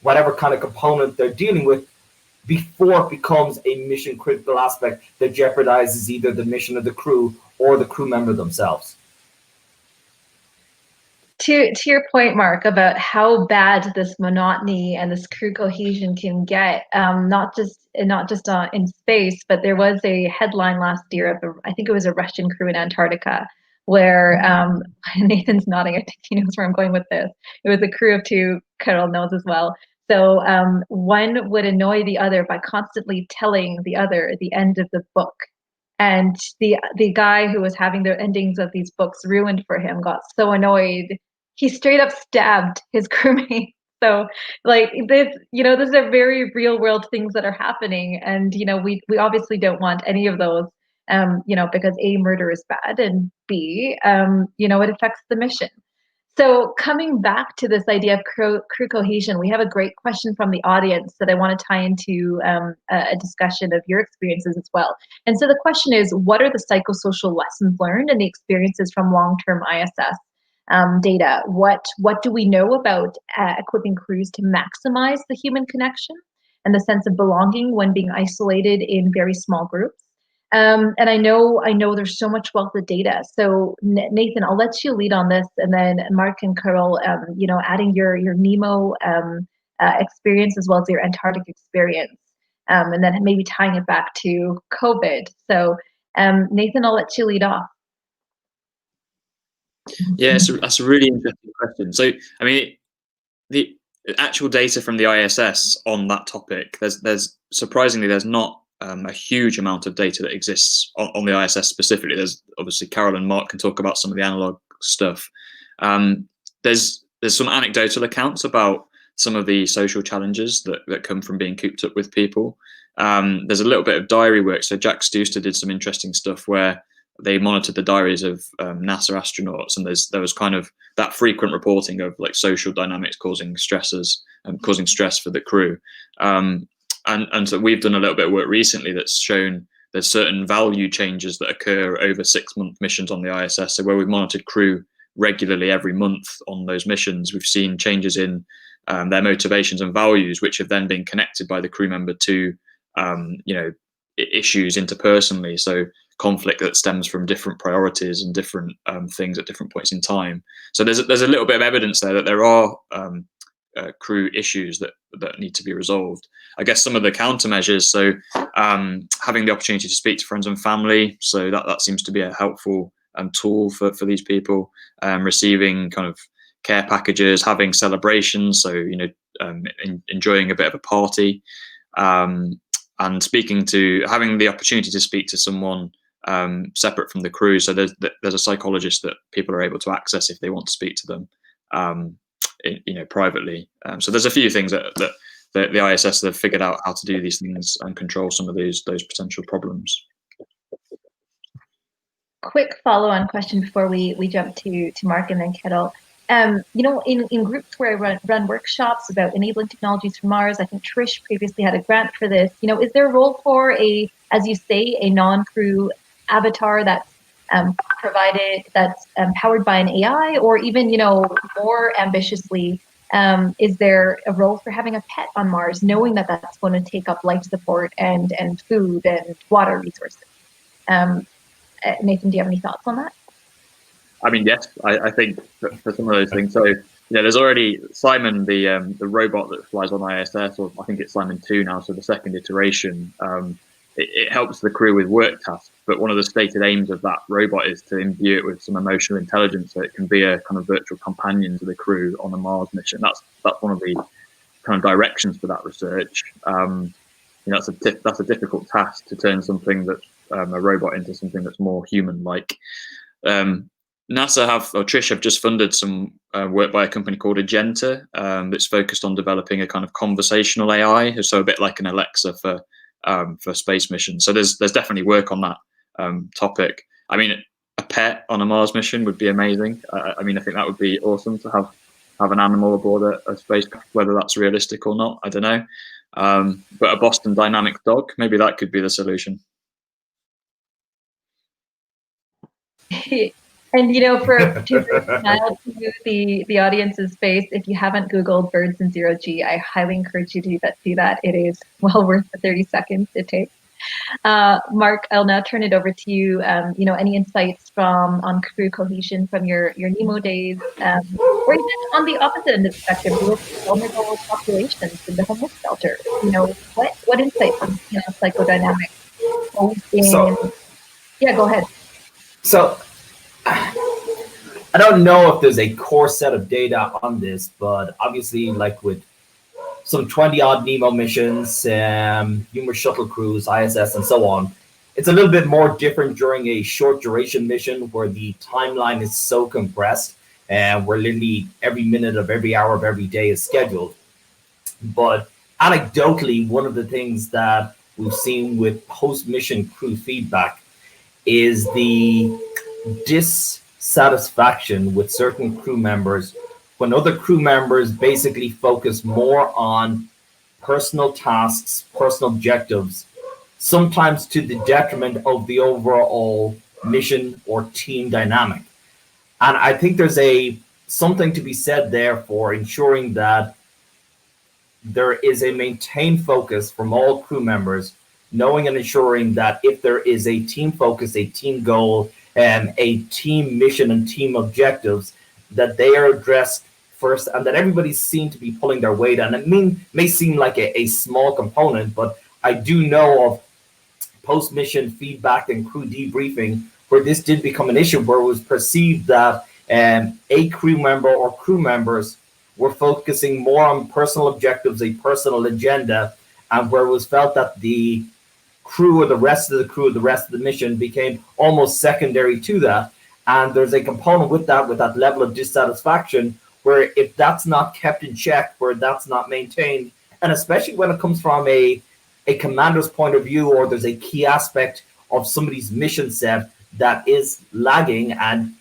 whatever kind of component they're dealing with before it becomes a mission critical aspect that jeopardizes either the mission of the crew or the crew member themselves. To your point, Marc, about how bad this monotony and this crew cohesion can get, not just in space, but there was a headline last year of I think it was a Russian crew in Antarctica, where Nathan's nodding. I think he knows where I'm going with this. It was a crew of two. Carole knows as well. So one would annoy the other by constantly telling the other the end of the book. And the guy who was having the endings of these books ruined for him got so annoyed, he straight up stabbed his crewmate. So like this, this is a very real world things that are happening. And, we obviously don't want any of those, because A, murder is bad, and B, it affects the mission. So coming back to this idea of crew cohesion, we have a great question from the audience that I want to tie into a discussion of your experiences as well. And so the question is, what are the psychosocial lessons learned and the experiences from long-term ISS data? What do we know about equipping crews to maximize the human connection and the sense of belonging when being isolated in very small groups? And I know there's so much wealth of data. So Nathan, I'll let you lead on this, and then Marc and Carole, adding your NEEMO experience as well as your Antarctic experience, and then maybe tying it back to COVID. So Nathan, I'll let you lead off. Yeah, that's a really interesting question. So, I mean, the actual data from the ISS on that topic, there's surprisingly, there's not a huge amount of data that exists on the ISS specifically. There's obviously Carole and Marc can talk about some of the analog stuff. There's some anecdotal accounts about some of the social challenges that come from being cooped up with people. There's a little bit of diary work. So Jack Stewster did some interesting stuff where they monitored the diaries of NASA astronauts, and there was kind of that frequent reporting of like social dynamics causing stresses and causing stress for the crew. And so we've done a little bit of work recently that's shown there's certain value changes that occur over 6-month missions on the ISS. So where we've monitored crew regularly every month on those missions, we've seen changes in their motivations and values, which have then been connected by the crew member to issues interpersonally. So conflict that stems from different priorities and different things at different points in time. So there's a little bit of evidence there that there are crew issues that need to be resolved. I guess some of the countermeasures, so having the opportunity to speak to friends and family, so that seems to be a helpful tool for these people. Receiving kind of care packages, having celebrations, so enjoying a bit of a party, and having the opportunity to speak to someone separate from the crew. So there's a psychologist that people are able to access if they want to speak to them privately. So there's a few things that the ISS have figured out how to do these things and control some of those potential problems. Quick follow-on question before we jump to Marc and then Carole. In groups where I run workshops about enabling technologies for Mars, I think Trish previously had a grant for this. Is there a role for as you say, a non-crew avatar that's powered by an AI, or even, more ambitiously, is there a role for having a pet on Mars, knowing that that's going to take up life support and food and water resources? Nathan, do you have any thoughts on that? I mean, yes, I think for some of those things. So, there's already Simon, the robot that flies on ISS, or I think it's Simon 2 now, so the second iteration. It helps the crew with work tasks, but one of the stated aims of that robot is to imbue it with some emotional intelligence, so it can be a kind of virtual companion to the crew on a Mars mission. That's one of the kind of directions for that research. That's a difficult task, to turn something that's a robot into something that's more human-like. Trish have just funded some work by a company called Agenta that's focused on developing a kind of conversational AI, so a bit like an Alexa for space missions. So there's definitely work on that topic. I mean, a pet on a Mars mission would be amazing. I think that would be awesome to have an animal aboard a spacecraft. Whether that's realistic or not, I don't know. But a Boston Dynamics dog, maybe that could be the solution. And to smile to the audience's face, if you haven't Googled birds in zero G, I highly encourage you to do that. It is well worth the 30 seconds it takes. Marc, I'll now turn it over to you. Any insights on crew cohesion from your NEEMO days, or even on the opposite end of the spectrum, vulnerable populations in the homeless shelter. What insights on psychodynamics? Yeah, go ahead. So, I don't know if there's a core set of data on this, but obviously, like with some 20-odd NEEMO missions, numerous shuttle crews, ISS, and so on, it's a little bit more different during a short duration mission where the timeline is so compressed and where literally every minute of every hour of every day is scheduled. But anecdotally, one of the things that we've seen with post-mission crew feedback is the dissatisfaction with certain crew members when other crew members basically focus more on personal tasks, personal objectives, sometimes to the detriment of the overall mission or team dynamic. And I think there's something to be said there for ensuring that there is a maintained focus from all crew members, knowing and ensuring that if there is a team focus, a team goal, and a team mission and team objectives, that they are addressed first and that everybody's seen to be pulling their weight. And it may seem like a small component, but I do know of post-mission feedback and crew debriefing where this did become an issue, where it was perceived that a crew member or crew members were focusing more on personal objectives, a personal agenda, and where it was felt that the crew or the rest of the mission became almost secondary to that. And there's a component with that level of dissatisfaction, where if that's not kept in check, where that's not maintained, and especially when it comes from a commander's point of view, or there's a key aspect of somebody's mission set that is lagging. And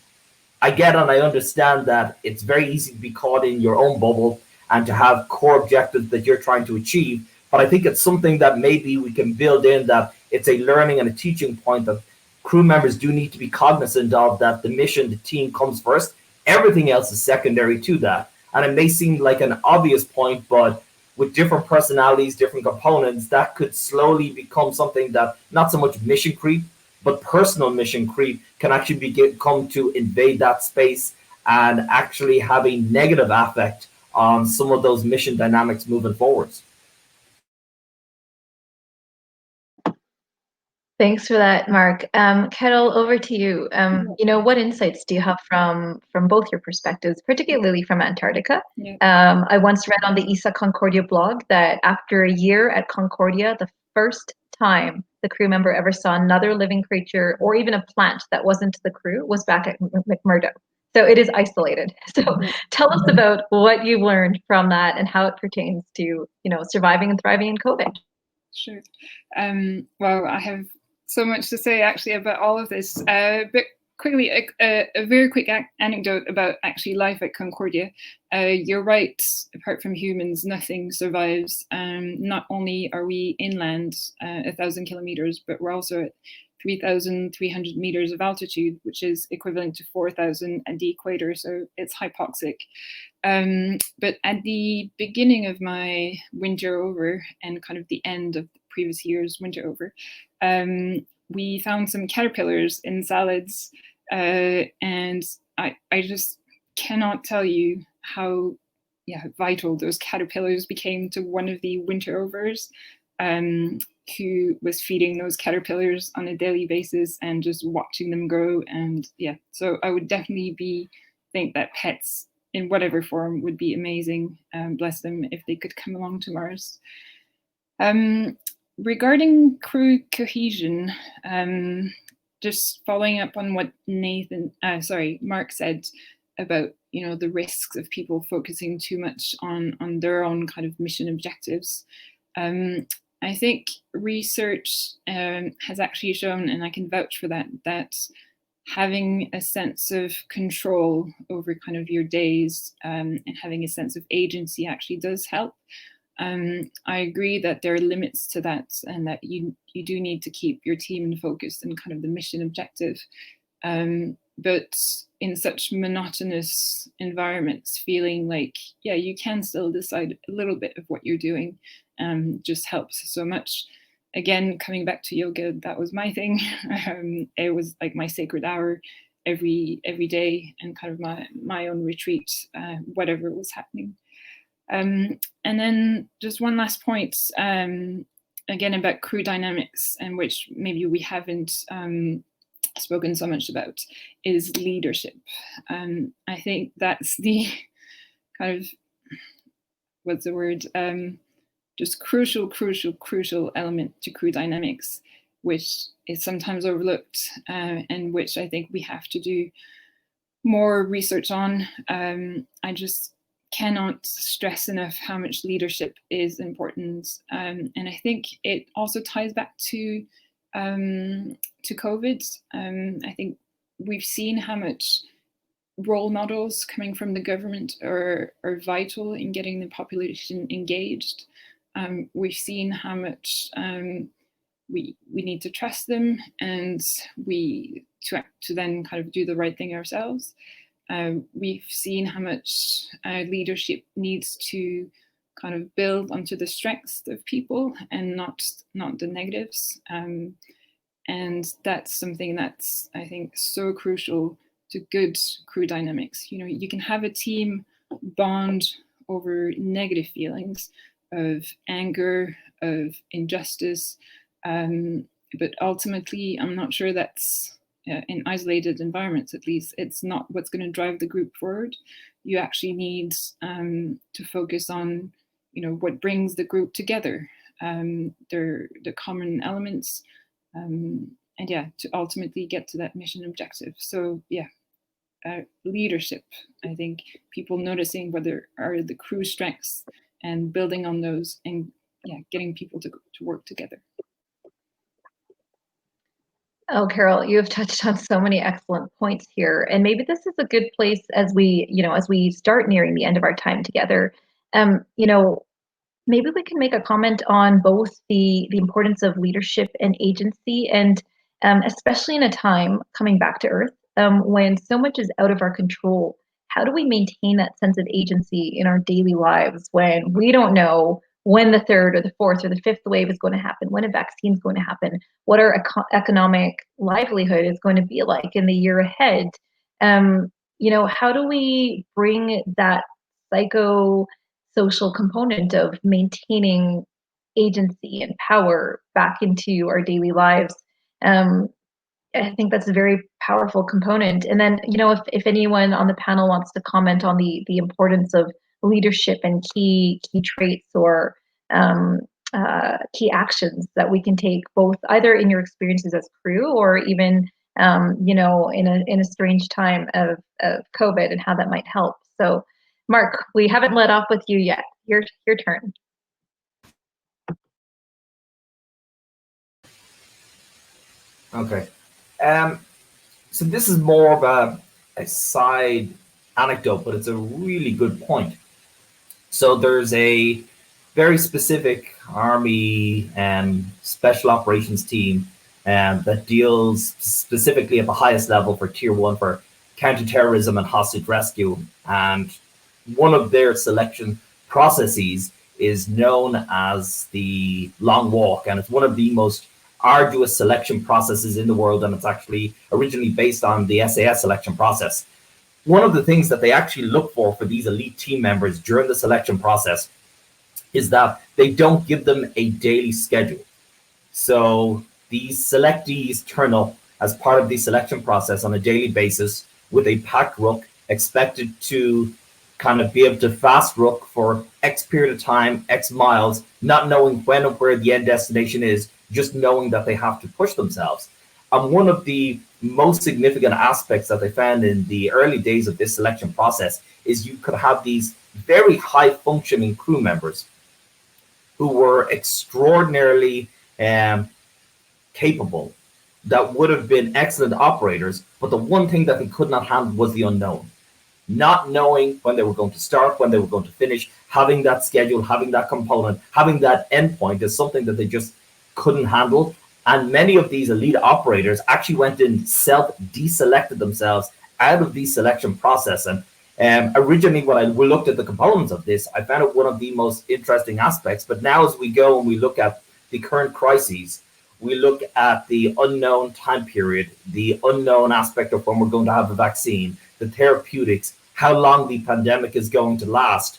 I get and I understand that it's very easy to be caught in your own bubble and to have core objectives that you're trying to achieve. But I think it's something that maybe we can build in, that it's a learning and a teaching point that crew members do need to be cognizant of, that the mission, the team comes first. Everything else is secondary to that. And it may seem like an obvious point, but with different personalities, different components, that could slowly become something that not so much mission creep, but personal mission creep can actually come to invade that space and actually have a negative effect on some of those mission dynamics moving forwards. Thanks for that, Marc. Carole, over to you. What insights do you have from both your perspectives, particularly from Antarctica? Yeah. I once read on the ESA Concordia blog that after a year at Concordia, the first time the crew member ever saw another living creature or even a plant that wasn't the crew was back at McMurdo. So it is isolated. So tell us about what you learned from that and how it pertains to, surviving and thriving in COVID. Sure. Well, I have so much to say actually about all of this, but quickly, a very quick anecdote about actually life at Concordia. You're right, apart from humans, nothing survives. Not only are we inland 1,000 kilometers, but we're also at 3,300 meters of altitude, which is equivalent to 4,000 at the equator, so it's hypoxic. But at the beginning of my winter over and kind of the end of the previous year's winter over, we found some caterpillars in salads, and I just cannot tell you how vital those caterpillars became to one of the winter overs, who was feeding those caterpillars on a daily basis and just watching them grow. And so I would definitely think that pets in whatever form would be amazing. Bless them if they could come along to Mars. Regarding crew cohesion, just following up on what Marc said about the risks of people focusing too much on their own kind of mission objectives. I think research has actually shown, and I can vouch for that having a sense of control over kind of your days and having a sense of agency actually does help. I agree that there are limits to that, and that you do need to keep your team focused and kind of the mission objective. But in such monotonous environments, feeling like, you can still decide a little bit of what you're doing just helps so much. Again, coming back to yoga, that was my thing. It was like my sacred hour every day, and kind of my own retreat, whatever was happening. And then just one last point, again, about crew dynamics, and which maybe we haven't spoken so much about, is leadership. I think that's the kind of, what's the word, just crucial element to crew dynamics, which is sometimes overlooked, and which I think we have to do more research on. I just cannot stress enough how much leadership is important, and I think it also ties back to COVID. I think we've seen how much role models coming from the government are vital in getting the population engaged. We've seen how much we need to trust them, and to then kind of do the right thing ourselves. We've seen how much leadership needs to kind of build onto the strengths of people and not the negatives. And that's something that's, I think, so crucial to good crew dynamics. You can have a team bond over negative feelings of anger, of injustice, but ultimately, I'm not sure that's, in isolated environments at least, it's not what's going to drive the group forward. You actually need to focus on, what brings the group together, the common elements, and to ultimately get to that mission objective. So leadership, I think, people noticing what are the crew strengths and building on those, and getting people to work together. Oh, Carole, you have touched on so many excellent points here, and maybe this is a good place as we start nearing the end of our time together. You know, maybe we can make a comment on both the importance of leadership and agency, and especially in a time coming back to Earth when so much is out of our control. How do we maintain that sense of agency in our daily lives when we don't know when the third or the fourth or the fifth wave is going to happen, when a vaccine is going to happen, what our economic livelihood is going to be like in the year ahead? How do we bring that psychosocial component of maintaining agency and power back into our daily lives? I think that's a very powerful component. And then, if anyone on the panel wants to comment on the importance of leadership and key traits or key actions that we can take, both either in your experiences as crew or even in a strange time of COVID, and how that might help. So, Marc, we haven't let off with you yet. Your turn. Okay. So this is more of a side anecdote, but it's a really good point. So there's a very specific Army special operations team that deals specifically at the highest level for Tier 1 for counterterrorism and hostage rescue. And one of their selection processes is known as the Long Walk, and it's one of the most arduous selection processes in the world, and it's actually originally based on the SAS selection process. One of the things that they actually look for these elite team members during the selection process is that they don't give them a daily schedule. So these selectees turn up as part of the selection process on a daily basis with a packed ruck, expected to kind of be able to fast ruck for X period of time, X miles, not knowing when or where the end destination is, just knowing that they have to push themselves. And one of the most significant aspects that they found in the early days of this selection process is you could have these very high functioning crew members who were extraordinarily capable, that would have been excellent operators, but the one thing that they could not handle was the unknown. Not knowing when they were going to start, when they were going to finish, having that schedule, having that component, having that endpoint is something that they just couldn't handle. And many of these elite operators actually went and self-deselected themselves out of the selection process. And originally, when I looked at the components of this, I found it one of the most interesting aspects. But now as we go and we look at the current crises, we look at the unknown time period, the unknown aspect of when we're going to have a vaccine, the therapeutics, how long the pandemic is going to last.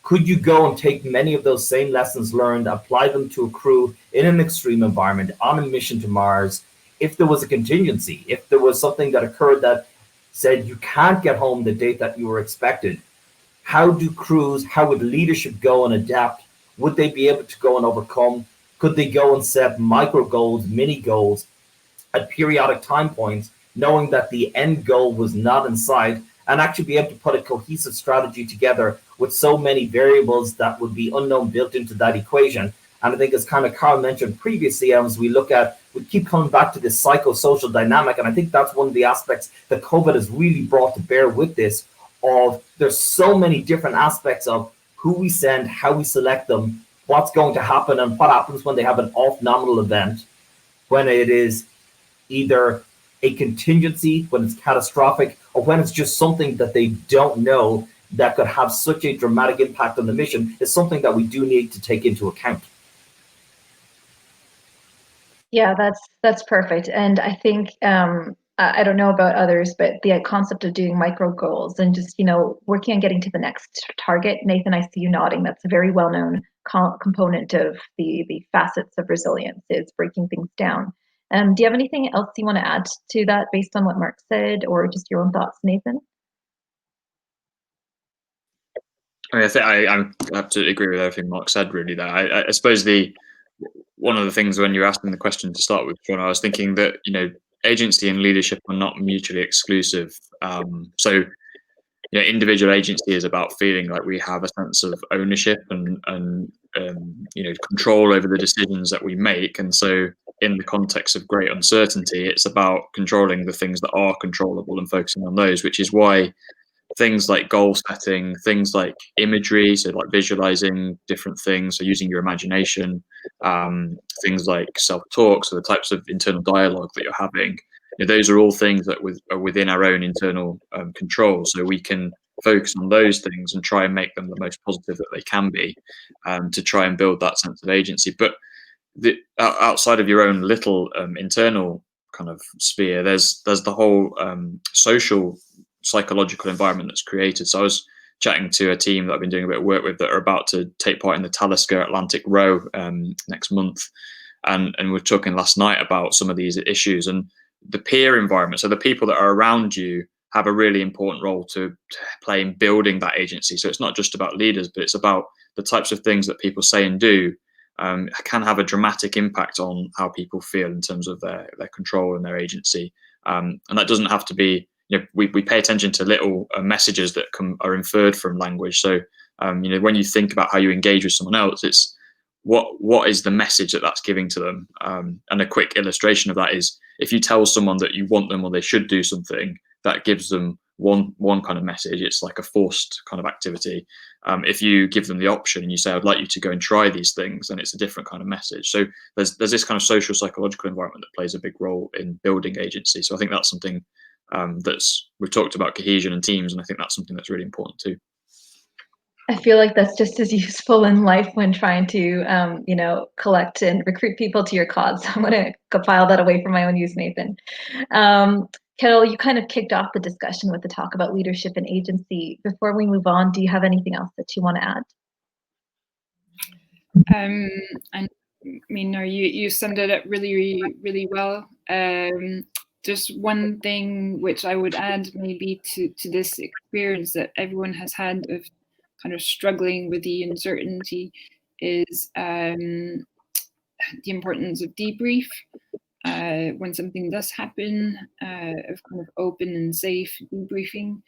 Could you go and take many of those same lessons learned, apply them to a crew in an extreme environment on a mission to Mars? If there was a contingency, if there was something that occurred that said you can't get home the date that you were expected, how do crews, how would leadership go and adapt? Would they be able to go and overcome? Could they go and set micro goals, mini goals at periodic time points, knowing that the end goal was not in sight, and actually be able to put a cohesive strategy together with so many variables that would be unknown built into that equation? And I think, as kind of Carole mentioned previously, as we keep coming back to this psychosocial dynamic, and I think that's one of the aspects that COVID has really brought to bear with this, of there's so many different aspects of who we send, how we select them, what's going to happen, and what happens when they have an off-nominal event, when it is either a contingency, when it's catastrophic, or when it's just something that they don't know that could have such a dramatic impact on the mission, is something that we do need to take into account. Yeah, that's perfect. And I think I don't know about others, but the concept of doing micro goals and just working on getting to the next target. Nathan, I see you nodding. That's a very well-known component of the facets of resilience, is breaking things down. Do you have anything else you want to add to that based on what Marc said, or just your own thoughts, Nathan? I mean, I have to agree with everything Marc said, really. There, I suppose one of the things when you're asking the question to start with, Shawna, I was thinking that agency and leadership are not mutually exclusive. So individual agency is about feeling like we have a sense of ownership and control over the decisions that we make, and so in the context of great uncertainty, it's about controlling the things that are controllable and focusing on those, which is why things like goal setting, things like imagery, so like visualizing different things, so using your imagination, things like self-talk, so the types of internal dialogue that you're having, those are all things that are within our own internal control. So we can focus on those things and try and make them the most positive that they can be, to try and build that sense of agency. But outside of your own little internal kind of sphere, there's the whole social psychological environment that's created. So I was chatting to a team that I've been doing a bit of work with that are about to take part in the Talisker Atlantic Row next month, and we're talking last night about some of these issues and the peer environment. So the people that are around you have a really important role to play in building that agency. So it's not just about leaders, but it's about the types of things that people say and do can have a dramatic impact on how people feel in terms of their control and their agency. And that doesn't have to be, we pay attention to little messages that are inferred from language. So, when you think about how you engage with someone else, it's what is the message that's giving to them? And a quick illustration of that is if you tell someone that you want them or they should do something, that gives them one kind of message. It's like a forced kind of activity. If you give them the option and you say, I'd like you to go and try these things, then it's a different kind of message. So there's this kind of social psychological environment that plays a big role in building agency. So I think that's something we've talked about cohesion and teams, and I think that's something that's really important too. I feel like that's just as useful in life when trying to, collect and recruit people to your cause. So I'm going to file that away for my own use, Nathan. Carole, you kind of kicked off the discussion with the talk about leadership and agency. Before we move on, do you have anything else that you want to add? And you summed it up really, really well. Just one thing which I would add maybe to this experience that everyone has had of kind of struggling with the uncertainty is the importance of debrief. When something does happen, of kind of open and safe debriefing.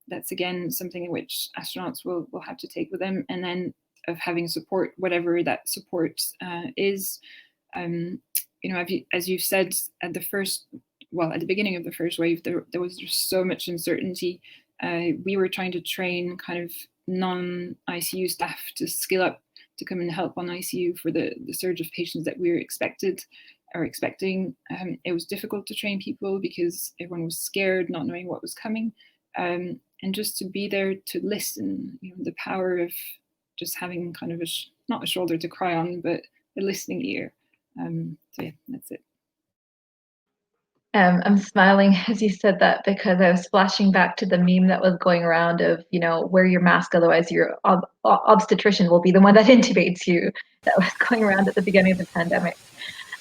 That's again something in which astronauts will have to take with them, and then of having support, whatever that support is. As you said at the beginning of the first wave, there was just so much uncertainty. We were trying to train kind of non-ICU staff to skill up to come and help on ICU for the surge of patients that we were expecting. It was difficult to train people because everyone was scared, not knowing what was coming, and just to be there to listen. The power of just having kind of not a shoulder to cry on, but a listening ear. So yeah, that's it. I'm smiling as you said that because I was flashing back to the meme that was going around of, wear your mask, otherwise your obstetrician will be the one that intubates you. That was going around at the beginning of the pandemic.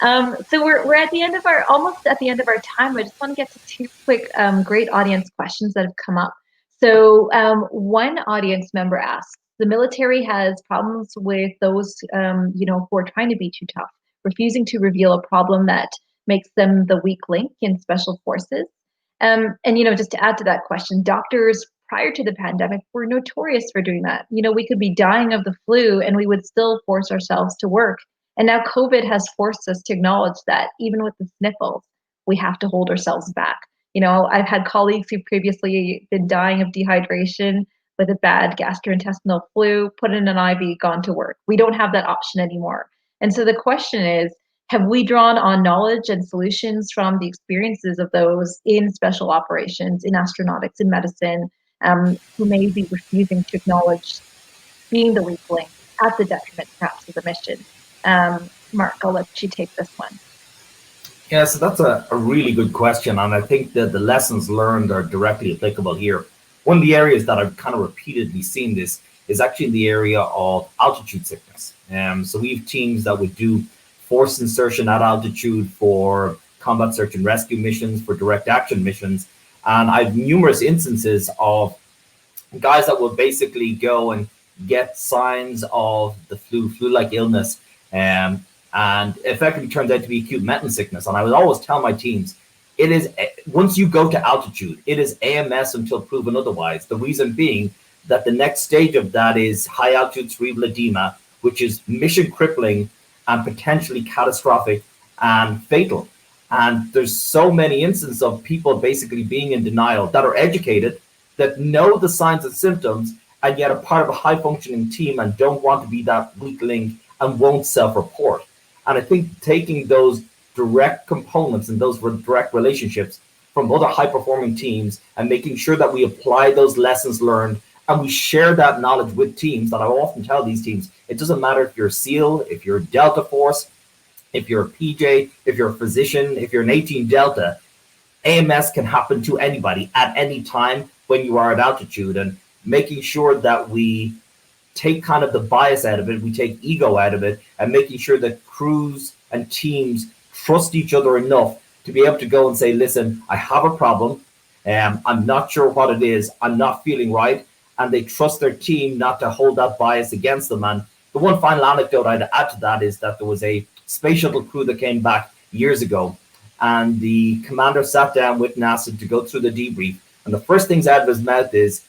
So we're at the end of almost at the end of our time. I just want to get to two quick, great audience questions that have come up. So one audience member asks, the military has problems with those, who are trying to be too tough, refusing to reveal a problem that makes them the weak link in special forces. And just to add to that question, doctors prior to the pandemic were notorious for doing that. We could be dying of the flu and we would still force ourselves to work. And now COVID has forced us to acknowledge that even with the sniffles, we have to hold ourselves back. I've had colleagues who previously been dying of dehydration with a bad gastrointestinal flu, put in an IV, gone to work. We don't have that option anymore. And so the question is, have we drawn on knowledge and solutions from the experiences of those in special operations, in astronautics, in medicine, who may be refusing to acknowledge being the weak link at the detriment perhaps of the mission? Marc, I'll let you take this one. Yeah, so that's a really good question. And I think that the lessons learned are directly applicable here. One of the areas that I've kind of repeatedly seen this is actually in the area of altitude sickness. So we have teams that would do forced insertion at altitude for combat search and rescue missions, for direct action missions. And I have numerous instances of guys that will basically go and get signs of the flu-like illness, and effectively turns out to be acute metal sickness. And I would always tell my teams, it is, once you go to altitude, it is AMS until proven otherwise. The reason being that the next stage of that is high altitude cerebral edema, which is mission crippling and potentially catastrophic and fatal. And there's so many instances of people basically being in denial that are educated, that know the signs and symptoms, and yet are part of a high functioning team and don't want to be that weak link and won't self-report. And I think taking those direct components and those direct relationships from other high performing teams and making sure that we apply those lessons learned and we share that knowledge with teams. That I often tell these teams, it doesn't matter if you're a SEAL, if you're a Delta Force, if you're a PJ, if you're a physician, if you're an 18 Delta, AMS can happen to anybody at any time when you are at altitude. And making sure that we take kind of the bias out of it, we take ego out of it, and making sure that crews and teams trust each other enough to be able to go and say, listen, I have a problem. I'm not sure what it is. I'm not feeling right. And they trust their team not to hold that bias against them. And the one final anecdote I'd add to that is that there was a space shuttle crew that came back years ago, and the commander sat down with NASA to go through the debrief. And the first things out of his mouth is,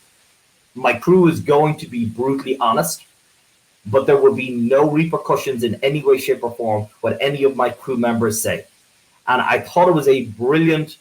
my crew is going to be brutally honest, but there will be no repercussions in any way, shape, or form what any of my crew members say. And I thought it was a brilliant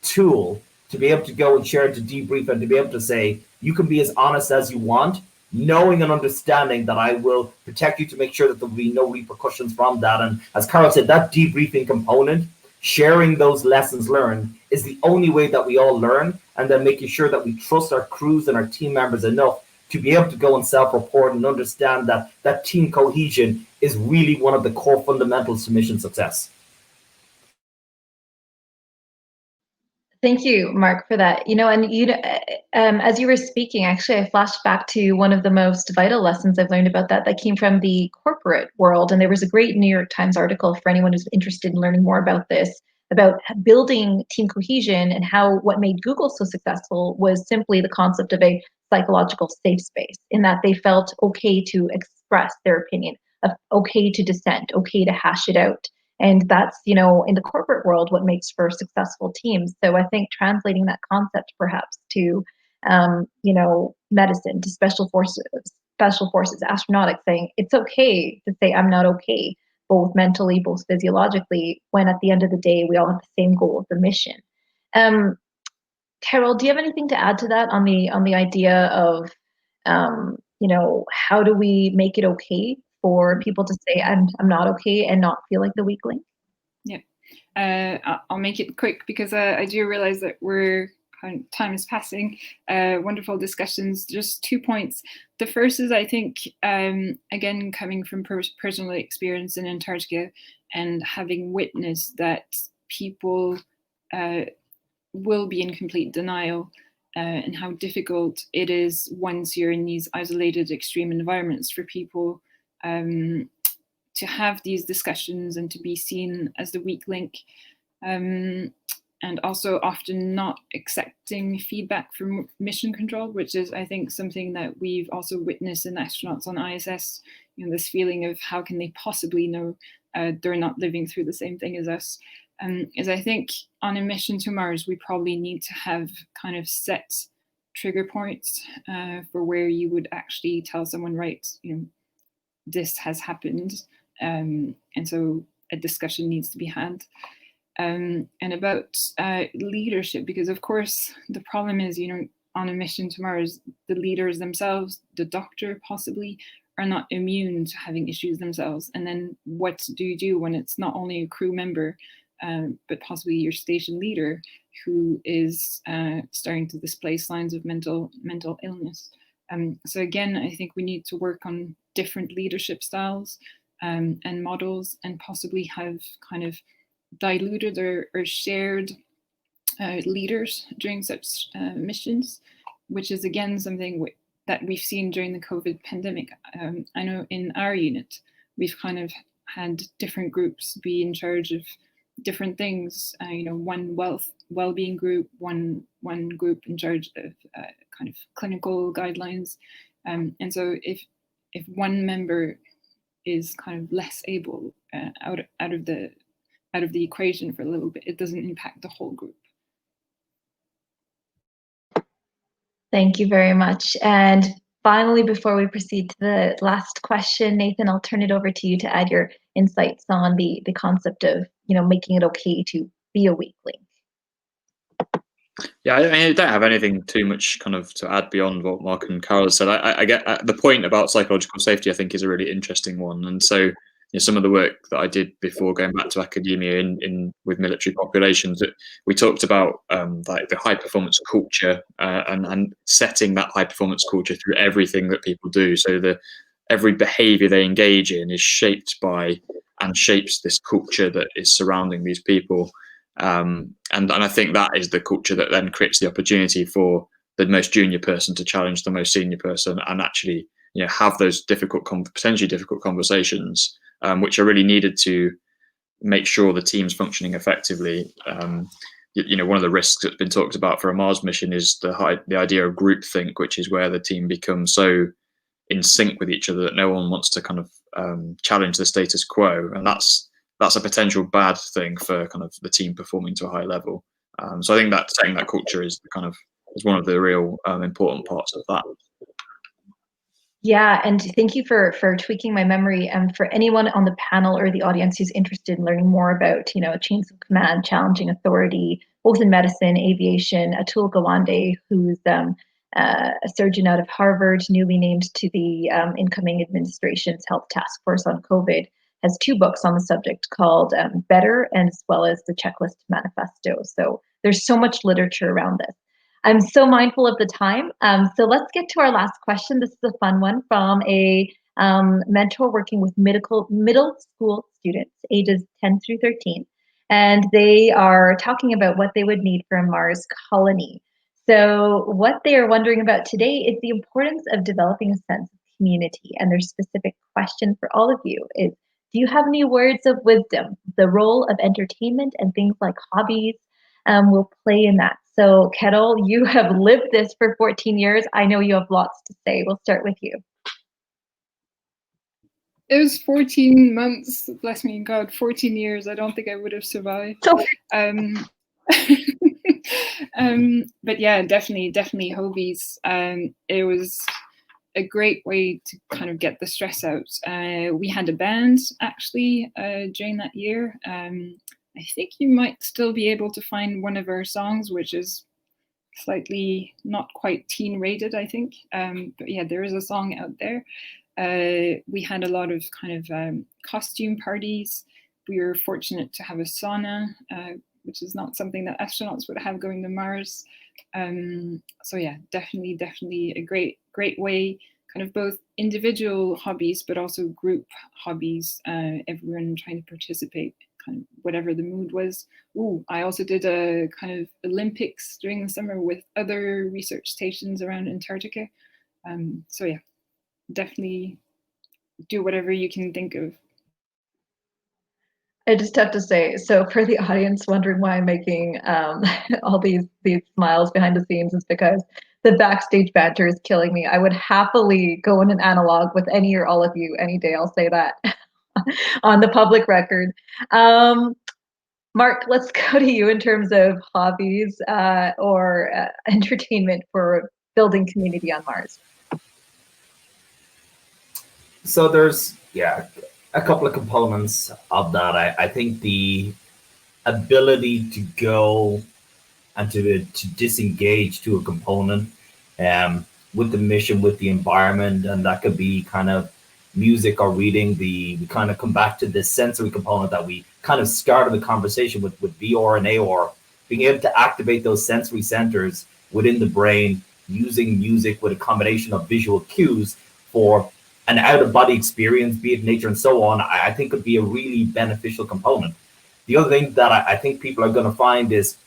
tool to be able to go and share, to debrief, and to be able to say, you can be as honest as you want, knowing and understanding that I will protect you to make sure that there will be no repercussions from that. And as Carole said, that debriefing component, sharing those lessons learned, is the only way that we all learn, and then making sure that we trust our crews and our team members enough to be able to go and self-report and understand that that team cohesion is really one of the core fundamentals to mission success. Thank you, Marc, for that. And as you were speaking, actually, I flashed back to one of the most vital lessons I've learned about that came from the corporate world. And there was a great New York Times article for anyone who's interested in learning more about this, about building team cohesion, and how what made Google so successful was simply the concept of a psychological safe space, in that they felt okay to express their opinion, okay to dissent, okay to hash it out. And that's, in the corporate world, what makes for successful teams. So I think translating that concept perhaps to, medicine, to special forces, astronautics, saying it's okay to say I'm not okay, both mentally, both physiologically, when at the end of the day, we all have the same goal of the mission. Carole, do you have anything to add to that on the idea of, how do we make it okay for people to say I'm not okay and not feel like the weak link? Yeah, I'll make it quick because I do realize that time is passing. Wonderful discussions. Just 2 points. The first is, I think, again, coming from personal experience in Antarctica and having witnessed that people will be in complete denial, and how difficult it is once you're in these isolated, extreme environments for people to have these discussions and to be seen as the weak link, and also often not accepting feedback from mission control, which is, I think, something that we've also witnessed in astronauts on ISS. This feeling of how can they possibly know they're not living through the same thing as us. Is I think on a mission to Mars, we probably need to have kind of set trigger points for where you would actually tell someone, right, this has happened, and so a discussion needs to be had. And about leadership, because of course the problem is, on a mission to Mars, the leaders themselves, the doctor possibly, are not immune to having issues themselves. And then what do you do when it's not only a crew member, but possibly your station leader who is starting to display signs of mental illness? So again, I think we need to work on different leadership styles and models, and possibly have kind of diluted or shared leaders during such missions, which is again something that we've seen during the COVID pandemic. I know in our unit, we've kind of had different groups be in charge of different things. One well-being group, one group in charge of kind of clinical guidelines, and so if one member is kind of less able out of the equation for a little bit, it doesn't impact the whole group. Thank you very much. And finally, before we proceed to the last question, Nathan, I'll turn it over to you to add your insights on the concept of, making it okay to be a weakling. Yeah, I don't have anything too much kind of to add beyond what Marc and Carole said. I get the point about psychological safety. I think is a really interesting one, and so some of the work that I did before going back to academia in with military populations, we talked about like the high performance culture and setting that high performance culture through everything that people do. So every behaviour they engage in is shaped by and shapes this culture that is surrounding these people. And I think that is the culture that then creates the opportunity for the most junior person to challenge the most senior person and actually have those potentially difficult conversations, which are really needed to make sure the team's functioning effectively. One of the risks that's been talked about for a Mars mission is the idea of groupthink, which is where the team becomes so in sync with each other that no one wants to kind of challenge the status quo, and that's a potential bad thing for kind of the team performing to a high level. So I think that setting that culture is one of the real important parts of that. Yeah, and thank you for tweaking my memory. And for anyone on the panel or the audience who's interested in learning more about, chains of command, challenging authority, both in medicine, aviation, Atul Gawande, who's a surgeon out of Harvard, newly named to the incoming administration's health task force on COVID, has 2 books on the subject called Better, and as well as the Checklist Manifesto. So there's so much literature around this. I'm so mindful of the time. So let's get to our last question. This is a fun one from a mentor working with middle school students, ages 10 through 13. And they are talking about what they would need for a Mars colony. So what they are wondering about today is the importance of developing a sense of community. And their specific question for all of you is, do you have any words of wisdom? The role of entertainment and things like hobbies will play in that. So Carole, you have lived this for 14 years. I know you have lots to say. We'll start with you. It was 14 months, bless me, God, 14 years. I don't think I would have survived. But yeah, definitely hobbies. It was a great way to kind of get the stress out. We had a band actually during that year. I think you might still be able to find one of our songs, which is slightly not quite teen rated, I think. But yeah, there is a song out there. We had a lot of kind of costume parties. We were fortunate to have a sauna, which is not something that astronauts would have going to Mars. So yeah, definitely a great way, kind of both individual hobbies, but also group hobbies, everyone trying to participate, kind of whatever the mood was. Ooh, I also did a kind of Olympics during the summer with other research stations around Antarctica. So yeah, definitely do whatever you can think of. I just have to say, so for the audience wondering why I'm making all these smiles behind the scenes, is because the backstage banter is killing me. I would happily go in an analog with any or all of you any day. I'll say that on the public record. Marc, let's go to you in terms of hobbies or entertainment for building community on Mars. So there's, a couple of components of that. I think the ability to go and to disengage to a component with the mission, with the environment, and that could be kind of music or reading. We kind of come back to this sensory component that we kind of started the conversation with VR and AR, being able to activate those sensory centers within the brain using music with a combination of visual cues for an out-of-body experience, be it nature and so on. I think could be a really beneficial component. The other thing that I think people are going to find is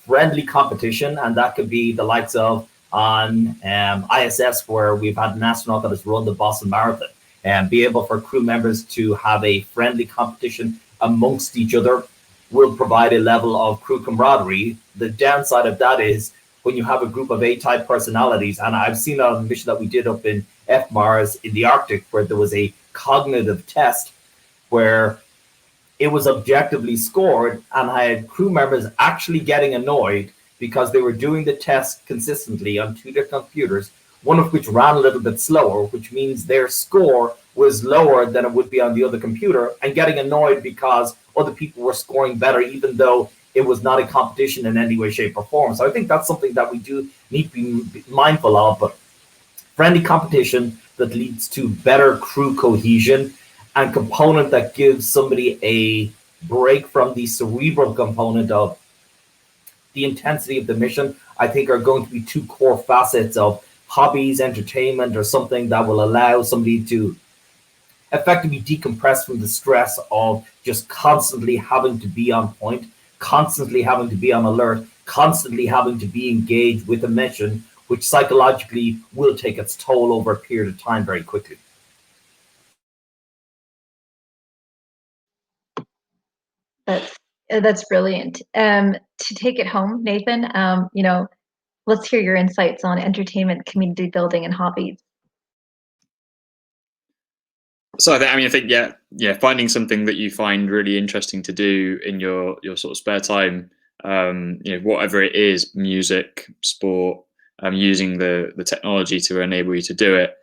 friendly competition, and that could be the likes of on ISS, where we've had an astronaut that has run the Boston Marathon, and be able for crew members to have a friendly competition amongst each other will provide a level of crew camaraderie. The downside of that is when you have a group of A-type personalities, and I've seen on a mission that we did up in Mars in the Arctic, where there was a cognitive test where it was objectively scored, and I had crew members actually getting annoyed because they were doing the test consistently on 2 different computers, one of which ran a little bit slower, which means their score was lower than it would be on the other computer, and getting annoyed because other people were scoring better, even though it was not a competition in any way, shape, or form. So I think that's something that we do need to be mindful of, but friendly competition that leads to better crew cohesion and component that gives somebody a break from the cerebral component of the intensity of the mission, I think are going to be two core facets of hobbies, entertainment, or something that will allow somebody to effectively decompress from the stress of just constantly having to be on point, constantly having to be on alert, constantly having to be engaged with a mission, which psychologically will take its toll over a period of time very quickly. That's brilliant. To take it home, Nathan, let's hear your insights on entertainment, community building, and hobbies. So I think finding something that you find really interesting to do in your sort of spare time, whatever it is, music, sport, using the technology to enable you to do it.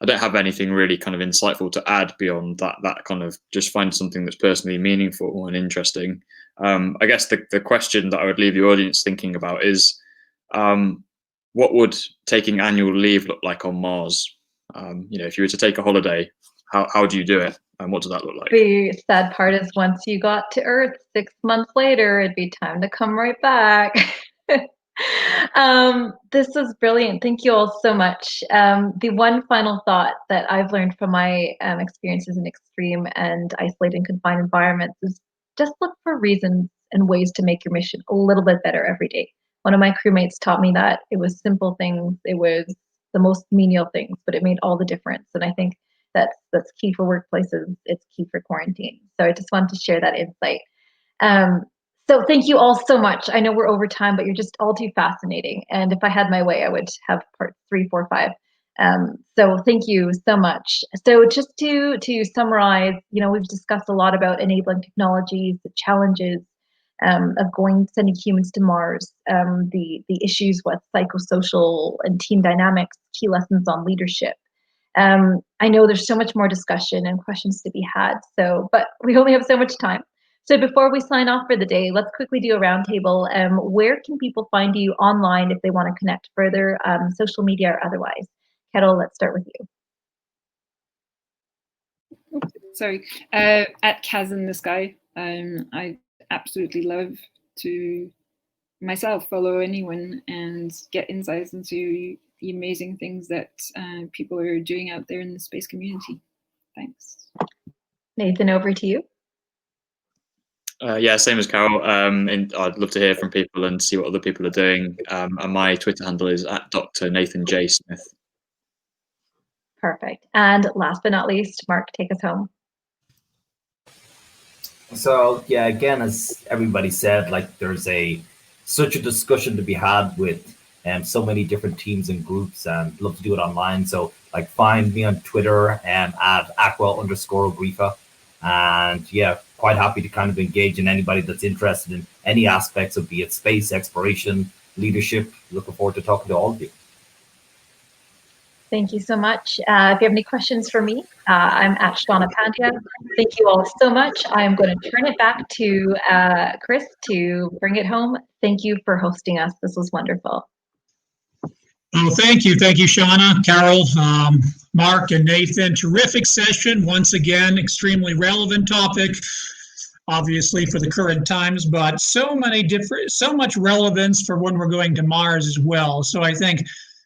I don't have anything really kind of insightful to add beyond that kind of just find something that's personally meaningful and interesting. I guess the question that I would leave the audience thinking about is, what would taking annual leave look like on Mars? If you were to take a holiday, how do you do it, and what does that look like? The sad part is once you got to Earth 6 months later, it'd be time to come right back. This was brilliant. Thank you all so much. The one final thought that I've learned from my experiences in extreme and isolated and confined environments is just look for reasons and ways to make your mission a little bit better every day. One of my crewmates taught me that it was simple things, it was the most menial things, but it made all the difference. And I think that's key for workplaces. It's key for quarantine. So I just wanted to share that insight. So thank you all so much. I know we're over time, but you're just all too fascinating. And if I had my way, I would have part 3, 4, 5. So thank you so much. So just to summarize, we've discussed a lot about enabling technologies, the challenges of sending humans to Mars, the issues with psychosocial and team dynamics, key lessons on leadership. I know there's so much more discussion and questions to be had, but we only have so much time. So before we sign off for the day, let's quickly do a roundtable. Where can people find you online if they want to connect further, social media or otherwise? Carole, let's start with you. Sorry, at Kaz in the Sky. I absolutely love to myself follow anyone and get insights into the amazing things that people are doing out there in the space community. Thanks. Nathan, over to you. Same as Carole. And I'd love to hear from people and see what other people are doing. And my Twitter handle is at Dr. Nathan J. Smith. Perfect. And last but not least, Marc, take us home. So yeah, again, as everybody said, there's such a discussion to be had with so many different teams and groups, and love to do it online. So find me on Twitter at aqua_agrifa. And yeah, quite happy to kind of engage in anybody that's interested in any aspects of, be it space, exploration, leadership. Looking forward to talking to all of you. Thank you so much. If you have any questions for me, I'm at Shawna Pandya. Thank you all so much. I'm going to turn it back to Chris to bring it home. Thank you for hosting us. This was wonderful. Oh, thank you. Thank you, Shawna, Carole, Marc, and Nathan. Terrific session. Once again, extremely relevant topic, obviously for the current times, but so much relevance for when we're going to Mars as well. So I think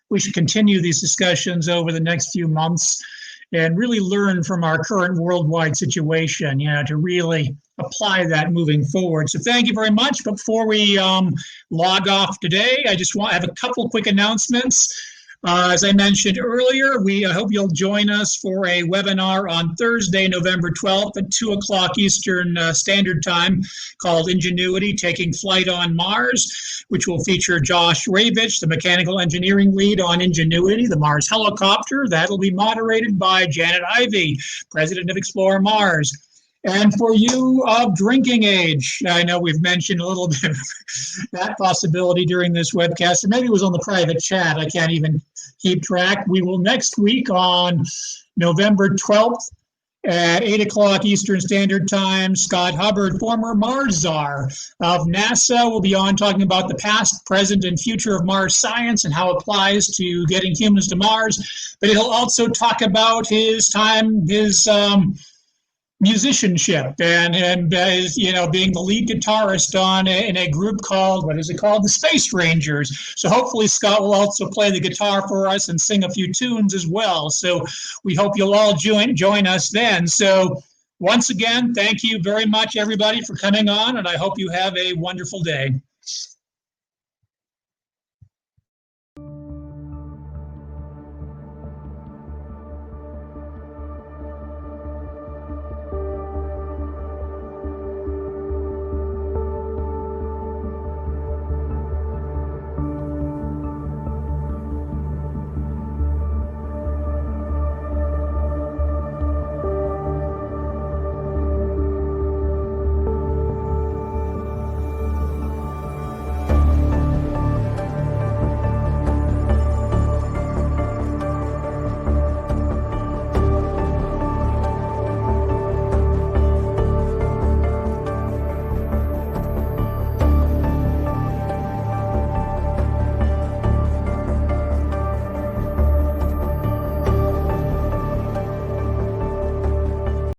we should continue these discussions over the next few months and really learn from our current worldwide situation, to really apply that moving forward. So thank you very much. Before we log off today, I just want to have a couple quick announcements. As I mentioned earlier, I hope you'll join us for a webinar on Thursday, November 12th at 2 o'clock Eastern Standard Time called Ingenuity, Taking Flight on Mars, which will feature Josh Ravitch, the mechanical engineering lead on Ingenuity, the Mars helicopter. That'll be moderated by Janet Ivey, president of Explore Mars. And for you of drinking age, I know we've mentioned a little bit of that possibility during this webcast, and maybe it was on the private chat. I can't even keep track. We will next week on November 12th at 8 o'clock Eastern Standard Time. Scott Hubbard, former Mars czar of NASA, will be on talking about the past, present, and future of Mars science and how it applies to getting humans to Mars. But he'll also talk about his time, his musicianship, and being the lead guitarist in a group called, what is it called? The Space Rangers. So hopefully Scott will also play the guitar for us and sing a few tunes as well. So we hope you'll all join us then. So once again, thank you very much, everybody, for coming on, and I hope you have a wonderful day.